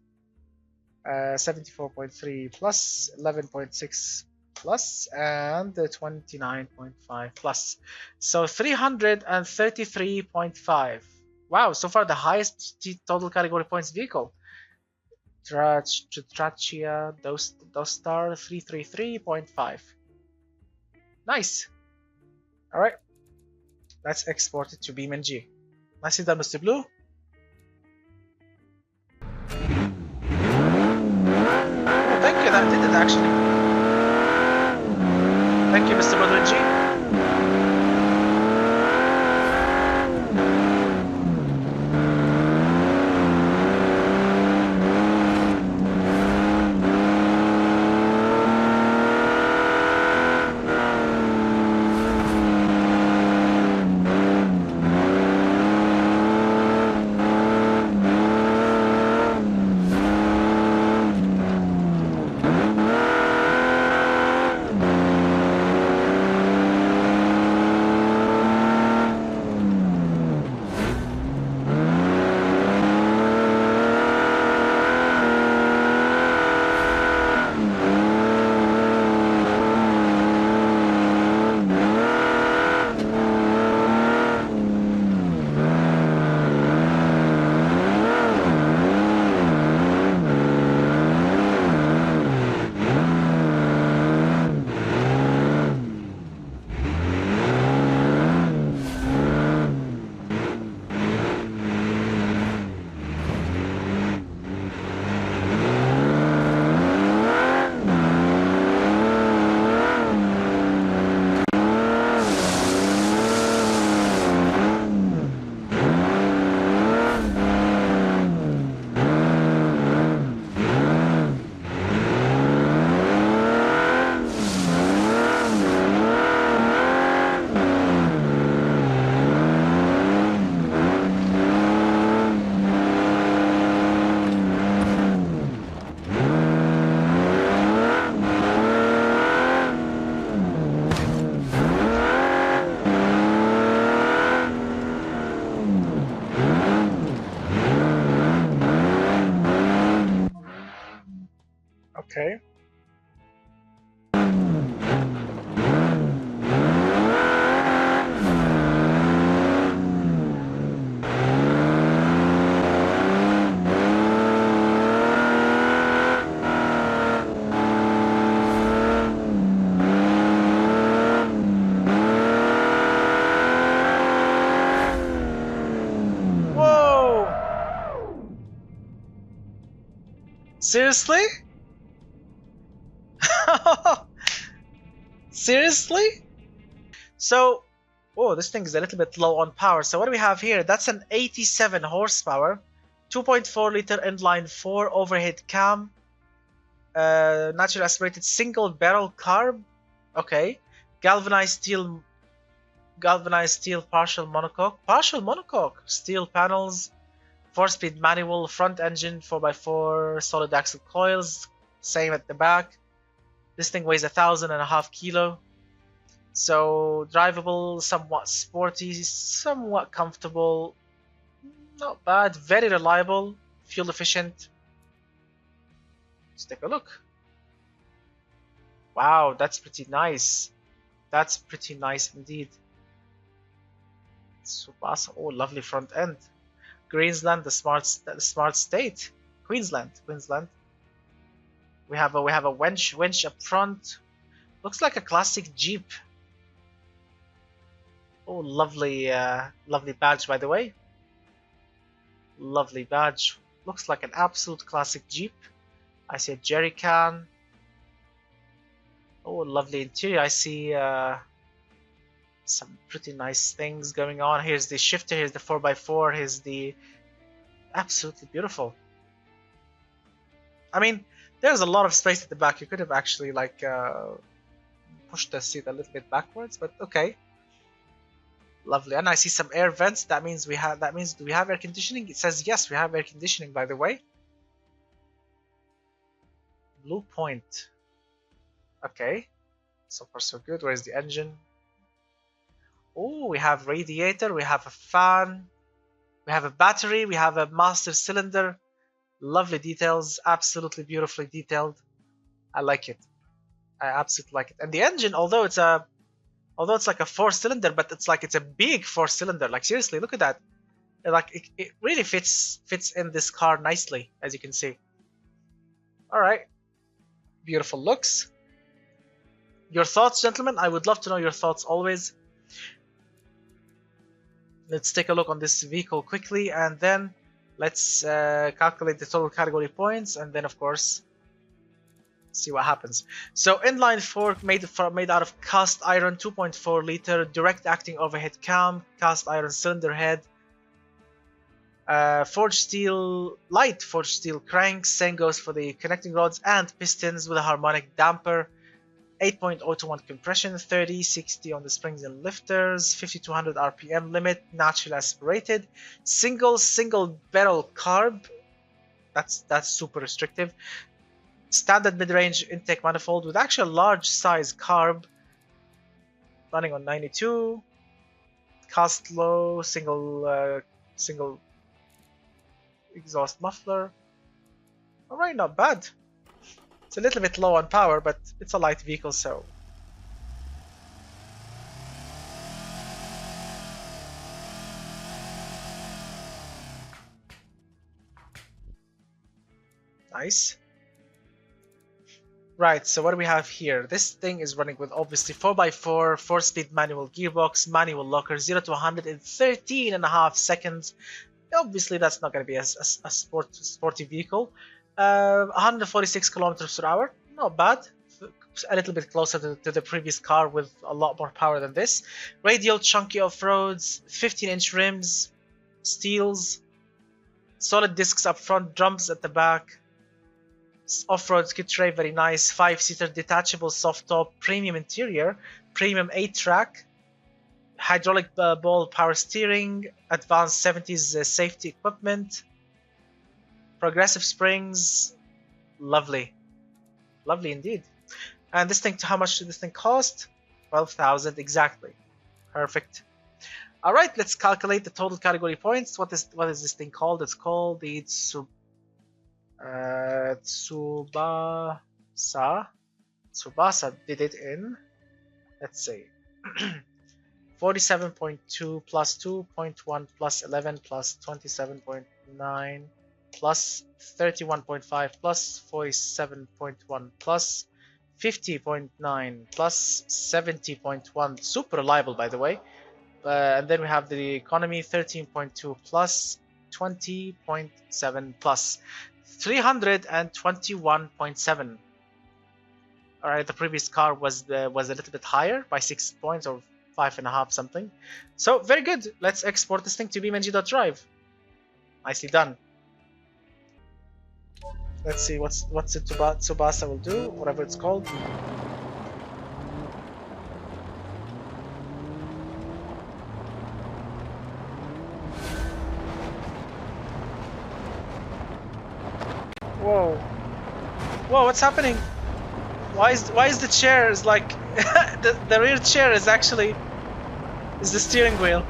74.3 plus 11.6 plus and 29.5 plus. So 333.5. Wow, so far the highest total category points vehicle. Tracia Dostar 333.5. Nice. All right, let's export it to BeamNG. Nicely done, Mr. Blue. Oh, thank you. That did it actually. Thank you, Mr. BeamNG. Okay. Whoa! Seriously? Seriously? So, oh, this thing is a little bit low on power. So what do we have here? That's an 87 horsepower, 2.4 liter inline 4 overhead cam, naturally aspirated single barrel carb. Okay, galvanized steel partial monocoque steel panels, 4-speed manual, front engine, 4x4, solid axle coils, same at the back. This thing weighs 1,500 kilo. So drivable, somewhat sporty, somewhat comfortable, not bad, very reliable, fuel efficient. Let's take a look. Wow, that's pretty nice. That's pretty nice indeed. Tsubasa, oh, lovely front end. Queensland, the smart state. Queensland. We have a winch up front. Looks like a classic Jeep. Oh, lovely, lovely badge, by the way. Lovely badge. Looks like an absolute classic Jeep. I see a jerry can. Oh, lovely interior. I see some pretty nice things going on. Here's the shifter. Here's the 4x4. Here's the... Absolutely beautiful. I mean, there's a lot of space at the back. You could have actually like pushed the seat a little bit backwards, but okay. Lovely. And I see some air vents. That means do we have air conditioning? It says yes, we have air conditioning, by the way. Blue point. Okay. So far so good. Where's the engine? Oh, we have radiator, we have a fan, we have a battery, we have a master cylinder. Lovely details, absolutely beautifully detailed. I like it. I absolutely like it. And the engine, although it's like a 4-cylinder, but it's a big 4-cylinder. Like seriously, look at that. Like it really fits in this car nicely, as you can see. All right, beautiful looks. Your thoughts, gentlemen? I would love to know your thoughts always. Let's take a look on this vehicle quickly, and then let's calculate the total category points, and then of course see what happens. So inline fork made out of cast iron, 2.4 liter, direct acting overhead cam, cast iron cylinder head, forged steel, light forged steel cranks, same goes for the connecting rods and pistons with a harmonic damper. 8.021 compression, 30/60 on the springs and lifters, 5200 RPM limit, naturally aspirated, single barrel carb. That's super restrictive. Standard mid-range intake manifold with actually a large size carb, running on 92. Cast low, single exhaust muffler. All right, not bad. It's a little bit low on power, but it's a light vehicle, so. Nice. Right, so what do we have here? This thing is running with obviously 4x4, 4-speed manual gearbox, manual locker, 0 to 100 in 13.5 seconds. Obviously, that's not going to be a sporty vehicle. 146 kilometers per hour, not bad. A little bit closer to the previous car with a lot more power than this. Radial chunky off-roads, 15-inch rims, steels, solid discs up front, drums at the back. Off-road skid tray, very nice. 5-seater detachable soft top, premium interior, premium 8-track, hydraulic ball power steering, advanced 70s safety equipment. Progressive springs, lovely indeed. And this thing, how much did this thing cost? 12,000 exactly. Perfect. All right, let's calculate the total category points. What is this thing called? It's called the Tsubasa. Tsubasa did it in, let's see, 47.2 plus 2.1 plus 11 plus 27.9 plus 31.5 plus 47.1 plus 50.9 plus 70.1. Super reliable, by the way. And then we have the economy, 13.2 plus 20.7 plus 321.7. All right, the previous car was a little bit higher by 6 points or 5.5 something. So very good. Let's export this thing to BeamNG.drive. Nicely done. Let's see what's the Tsubasa will do, whatever it's called. Whoa. Whoa, what's happening? Why is the chair is like the rear chair is actually is the steering wheel.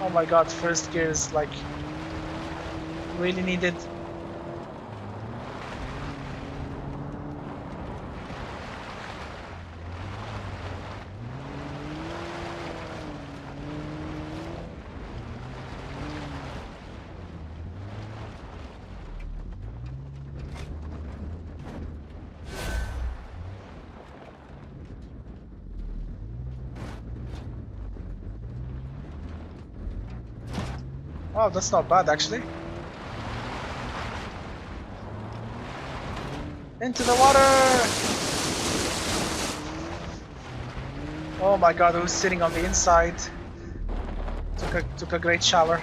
Oh my god, first gear is like really needed. Oh, that's not bad actually. Into the water! Oh my god, who's sitting on the inside? Took a great shower.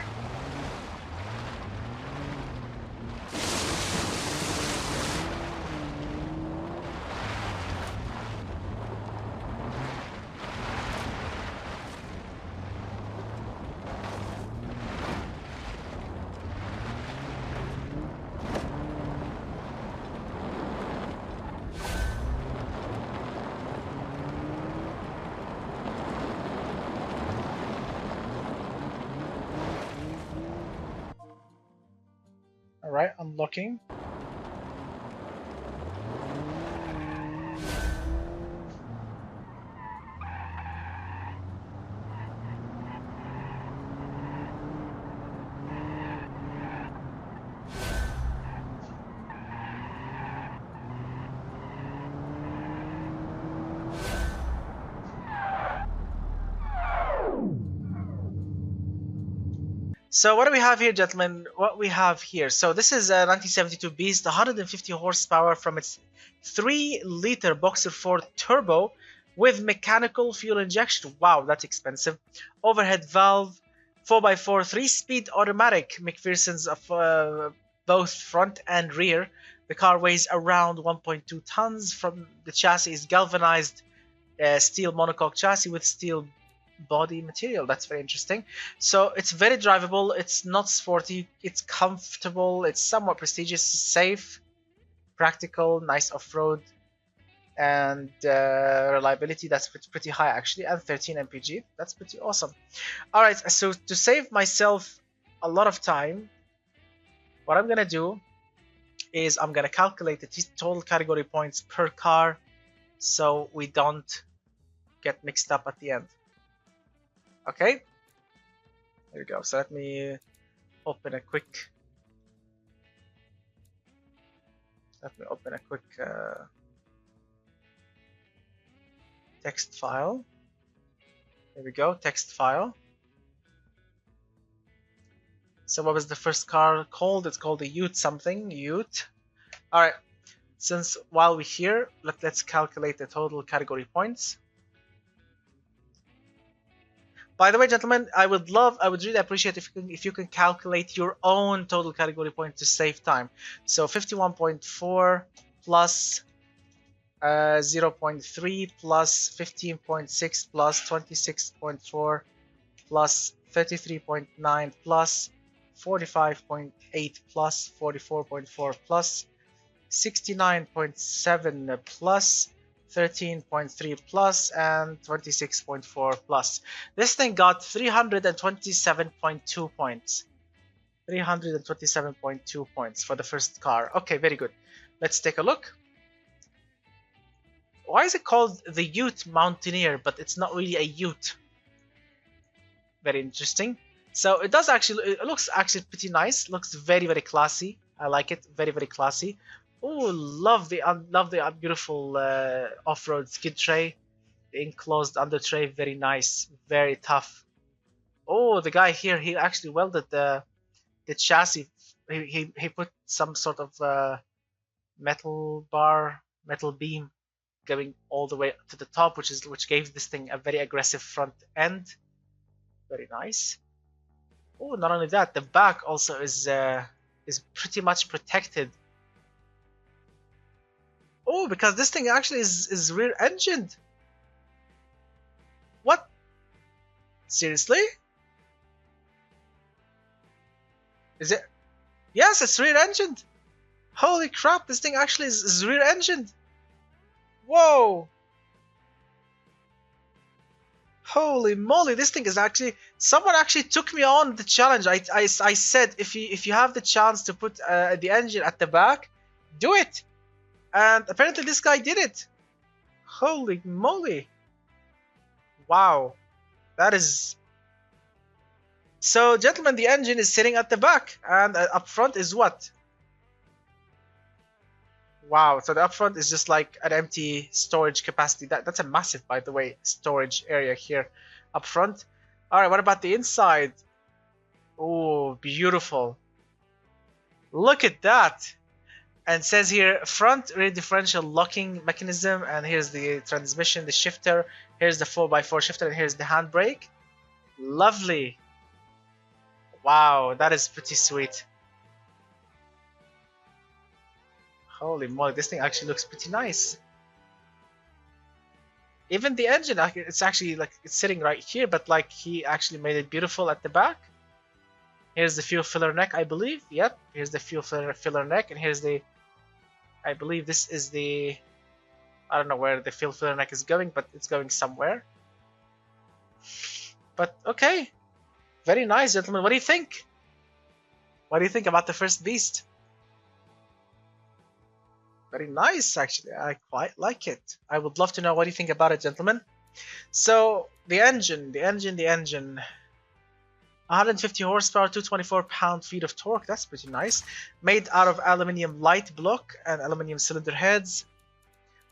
Alright, unlocking. So what do we have here, gentlemen? What we have here. So this is a 1972 Beast, 150 horsepower from its 3-liter Boxer 4 turbo with mechanical fuel injection. Wow, that's expensive. Overhead valve, 4x4, 3-speed automatic McPherson's of both front and rear. The car weighs around 1.2 tons. From the chassis is galvanized steel monocoque chassis with steel body material. That's very interesting. So it's very drivable, it's not sporty, it's comfortable, it's somewhat prestigious, safe, practical, nice off-road, and reliability, that's pretty high actually, and 13 mpg. That's pretty awesome. All right, so to save myself a lot of time, what I'm gonna do is I'm gonna calculate the total category points per car so we don't get mixed up at the end. Okay, there we go. So let me open a quick text file. There we go, text file. So what was the first car called? It's called a Ute something, Ute. All right, since while we're here, let's calculate the total category points. By the way, gentlemen, I would really appreciate if you can calculate your own total category point to save time. So 51.4 plus 0.3 plus 15.6 plus 26.4 plus 33.9 plus 45.8 plus 44.4 plus 69.7 plus 13.3 plus and 26.4 plus. This thing got 327.2 points. 327.2 points for the first car. Okay, very good. Let's take a look. Why is it called the Ute Mountaineer, but it's not really a Ute? Very interesting. So it looks actually pretty nice. Looks very, very classy. I like it. Very, very classy. Oh, love the beautiful off-road skid tray, the enclosed under tray, very nice, very tough. Oh, the guy here, he actually welded the chassis. He put some sort of metal bar metal beam going all the way to the top, which gave this thing a very aggressive front end. Very nice. Oh, not only that, the back also is pretty much protected. Oh, because this thing actually is rear engined. What? Seriously? Is it? Yes, it's rear engined. Holy crap, this thing actually is rear engined. Whoa. Holy moly, this thing is actually... Someone actually took me on the challenge. I said, if you have the chance to put the engine at the back, do it. And apparently this guy did it. Holy moly. Wow. That is... So, gentlemen, the engine is sitting at the back. And up front is what? Wow, so the up front is just like an empty storage capacity. That's a massive, by the way, storage area here up front. Alright, what about the inside? Oh, beautiful. Look at that. And it says here, front rear differential locking mechanism. And here's the transmission, the shifter. Here's the 4x4 shifter. And here's the handbrake. Lovely. Wow, that is pretty sweet. Holy moly, this thing actually looks pretty nice. Even the engine, it's actually like it's sitting right here, but like he actually made it beautiful at the back. Here's the fuel filler neck, I believe. Yep, here's the fuel filler neck, and here's the... I believe this is the... I don't know where the fuel filler neck is going, but it's going somewhere. But okay, very nice, gentlemen. What do you think? What do you think about the first beast? Very nice, actually. I quite like it. I would love to know what you think about it, gentlemen. So, the engine. 150 horsepower, 224 pound-feet of torque. That's pretty nice. Made out of aluminium light block and aluminium cylinder heads.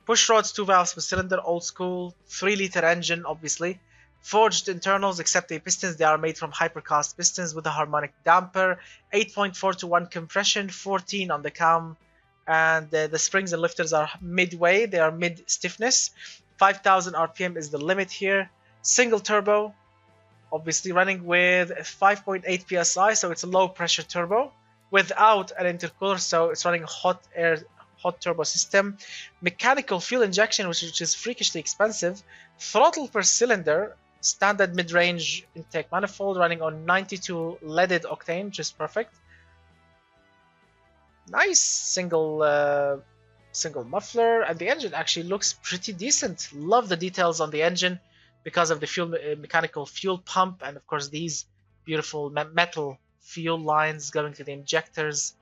Push rods, 2 valves per cylinder, old school. 3-liter engine, obviously. Forged internals, except the pistons. They are made from hypercast pistons with a harmonic damper. 8.4 to 1 compression, 14 on the cam. And the springs and lifters are midway, they are mid stiffness. 5,000 RPM is the limit here. Single turbo, obviously running with 5.8 psi, so it's a low pressure turbo without an intercooler, so it's running hot turbo system. Mechanical fuel injection, which is freakishly expensive. Throttle per cylinder, standard mid-range intake manifold running on 92 leaded octane, which is perfect. Nice single muffler, and the engine actually looks pretty decent. Love the details on the engine because of the fuel mechanical fuel pump, and of course these beautiful metal fuel lines going to the injectors.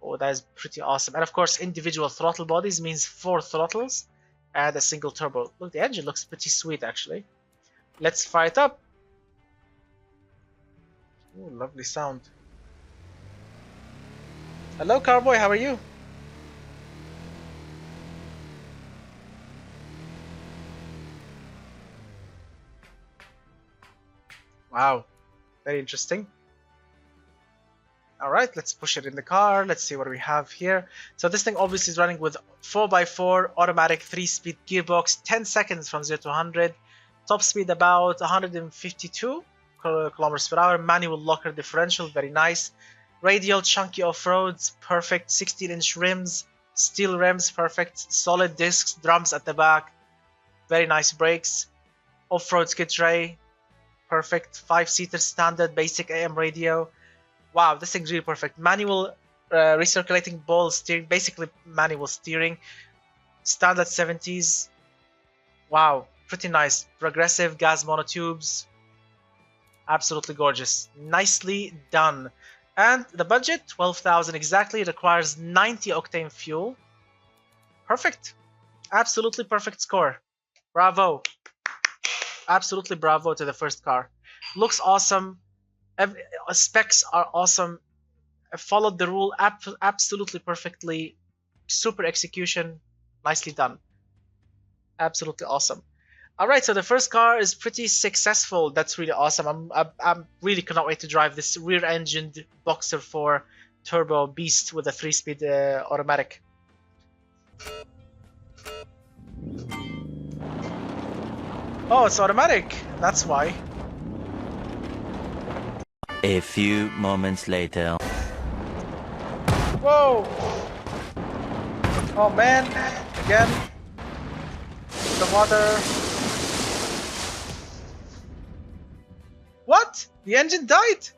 Oh, that is pretty awesome. And of course individual throttle bodies means 4 throttles and a single turbo. Look, the engine looks pretty sweet actually. Let's fire it up. Oh, lovely sound. Hello, Carboy, how are you? Wow, very interesting. Alright, let's push it in the car. Let's see what we have here. So this thing obviously is running with 4x4 automatic 3-speed gearbox, 10 seconds from 0 to 100. Top speed about 152 kilometers per hour. Manual locker differential, very nice. Radial chunky off-roads, perfect. 16-inch rims, steel rims, perfect. Solid discs, drums at the back, very nice brakes. Off-road skid tray, perfect. 5-seater standard basic AM radio. Wow, this thing's really perfect. Manual recirculating ball steering, basically manual steering. Standard 70s. Wow, pretty nice. Progressive gas monotubes. Absolutely gorgeous. Nicely done. And the budget, 12,000 exactly, requires 90 octane fuel. Perfect. Absolutely perfect score. Bravo. Absolutely bravo to the first car. Looks awesome. Specs are awesome. I followed the rule absolutely perfectly. Super execution. Nicely done. Absolutely awesome. Alright, so the first car is pretty successful. That's really awesome. I'm really cannot wait to drive this rear-engined Boxer 4 turbo beast with a 3-speed automatic. Oh, it's automatic. That's why. A few moments later. Whoa! Oh man, again. The water. What? The engine died?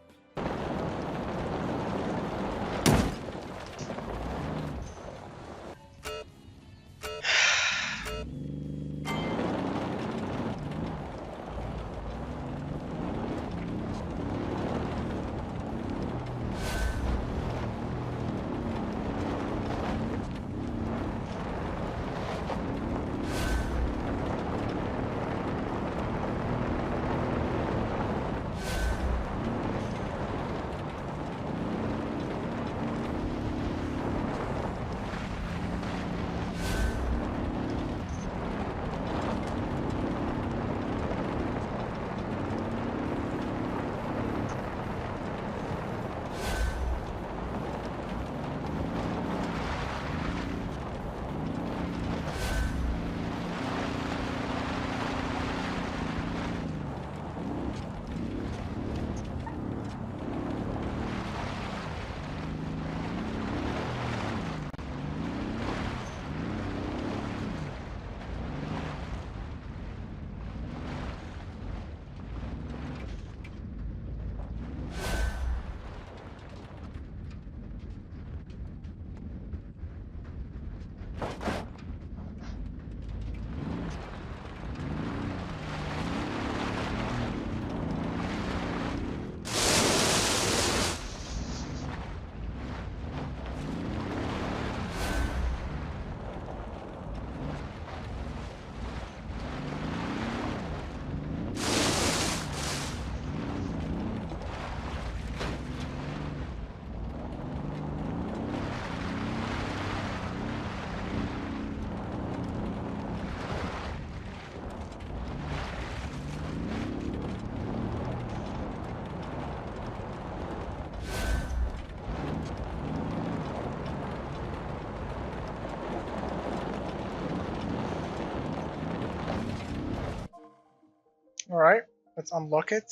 Alright, let's unlock it.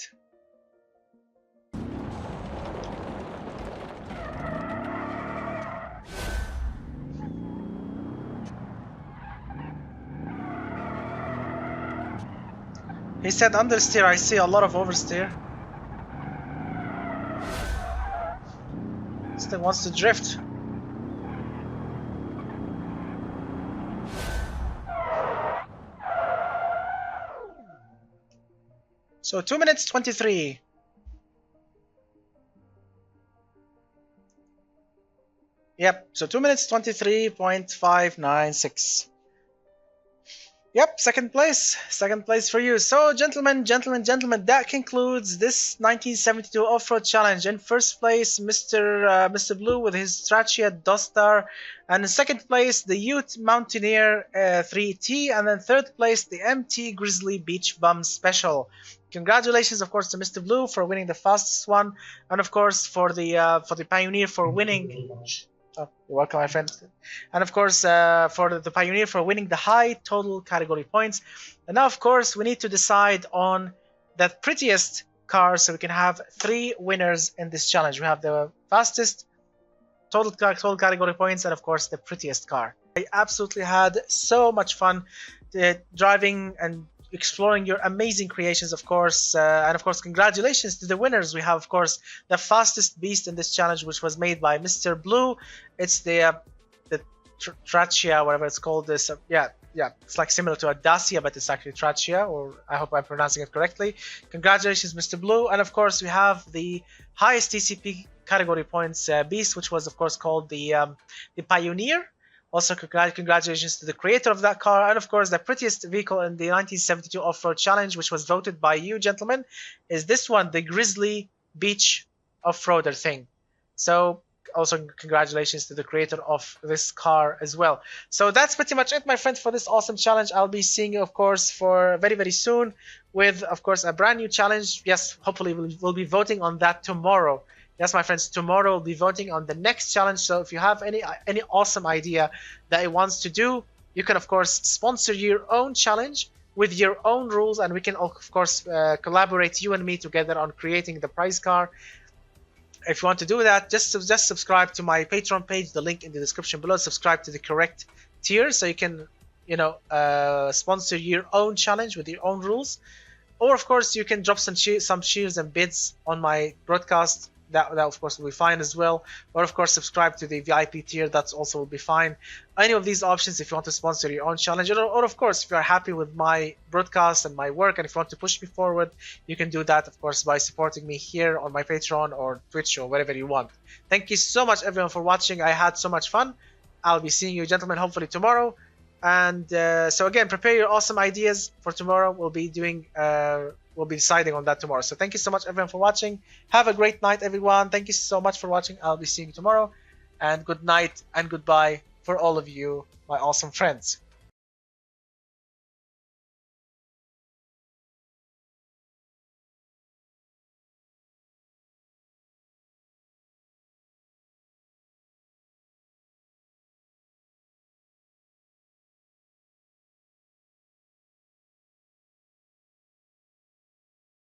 He said understeer, I see a lot of oversteer. This thing wants to drift. So 2 minutes 23. Yep, so 2 minutes 23.596. Yep, second place for you. So gentlemen, that concludes this 1972 off-road challenge. In first place, Mr. Blue with his Tracia Dostar, and in second place, the Ute Mountaineer 3T, and then third place, the MT Grizzly Beach Bum Special. Congratulations, of course, to Mr. Blue for winning the fastest one, and of course for the Pioneer for winning. Oh, you're welcome, my friend. And of course, for the Pioneer for winning the high total category points. And now, of course, we need to decide on the prettiest car, so we can have 3 winners in this challenge. We have the fastest, total category points, and of course, the prettiest car. I absolutely had so much fun driving and exploring your amazing creations, of course, and of course, congratulations to the winners. We have, of course, the fastest beast in this challenge, which was made by Mr. Blue. It's the Tracia, whatever it's called. This, yeah, it's like similar to a Dacia, but it's actually Tracia, or I hope I'm pronouncing it correctly. Congratulations, Mr. Blue, and of course, we have the highest TCP category points beast, which was, of course, called the Pioneer. Also, congratulations to the creator of that car, and of course, the prettiest vehicle in the 1972 off-road challenge, which was voted by you, gentlemen, is this one, the Grizzly Beach off-roader thing. So, also congratulations to the creator of this car as well. So that's pretty much it, my friends, for this awesome challenge. I'll be seeing you, of course, for very soon with, of course, a brand new challenge. Yes, hopefully we'll be voting on that tomorrow. Yes, my friends, tomorrow we'll be voting on the next challenge. So if you have any awesome idea that it wants to do, you can, of course, sponsor your own challenge with your own rules, and we can of course collaborate, you and me together, on creating the prize car. If you want to do that, just subscribe to my Patreon page, the link in the description below. Subscribe to the correct tier so you can, you know, sponsor your own challenge with your own rules. Or of course you can drop some shares and bids on my broadcast. That of course will be fine as well. Or of course subscribe to the VIP tier. That's also will be fine. Any of these options if you want to sponsor your own challenge. Or of course if you are happy with my broadcast and my work, and if you want to push me forward, you can do that of course by supporting me here on my Patreon or Twitch or wherever you want. Thank you so much everyone for watching. I had so much fun. I'll be seeing you gentlemen hopefully tomorrow. And so again, prepare your awesome ideas for tomorrow. We'll be deciding on that tomorrow. So thank you so much everyone for watching. Have a great night everyone. Thank you so much for watching. I'll be seeing you tomorrow. And good night and goodbye for all of you, my awesome friends.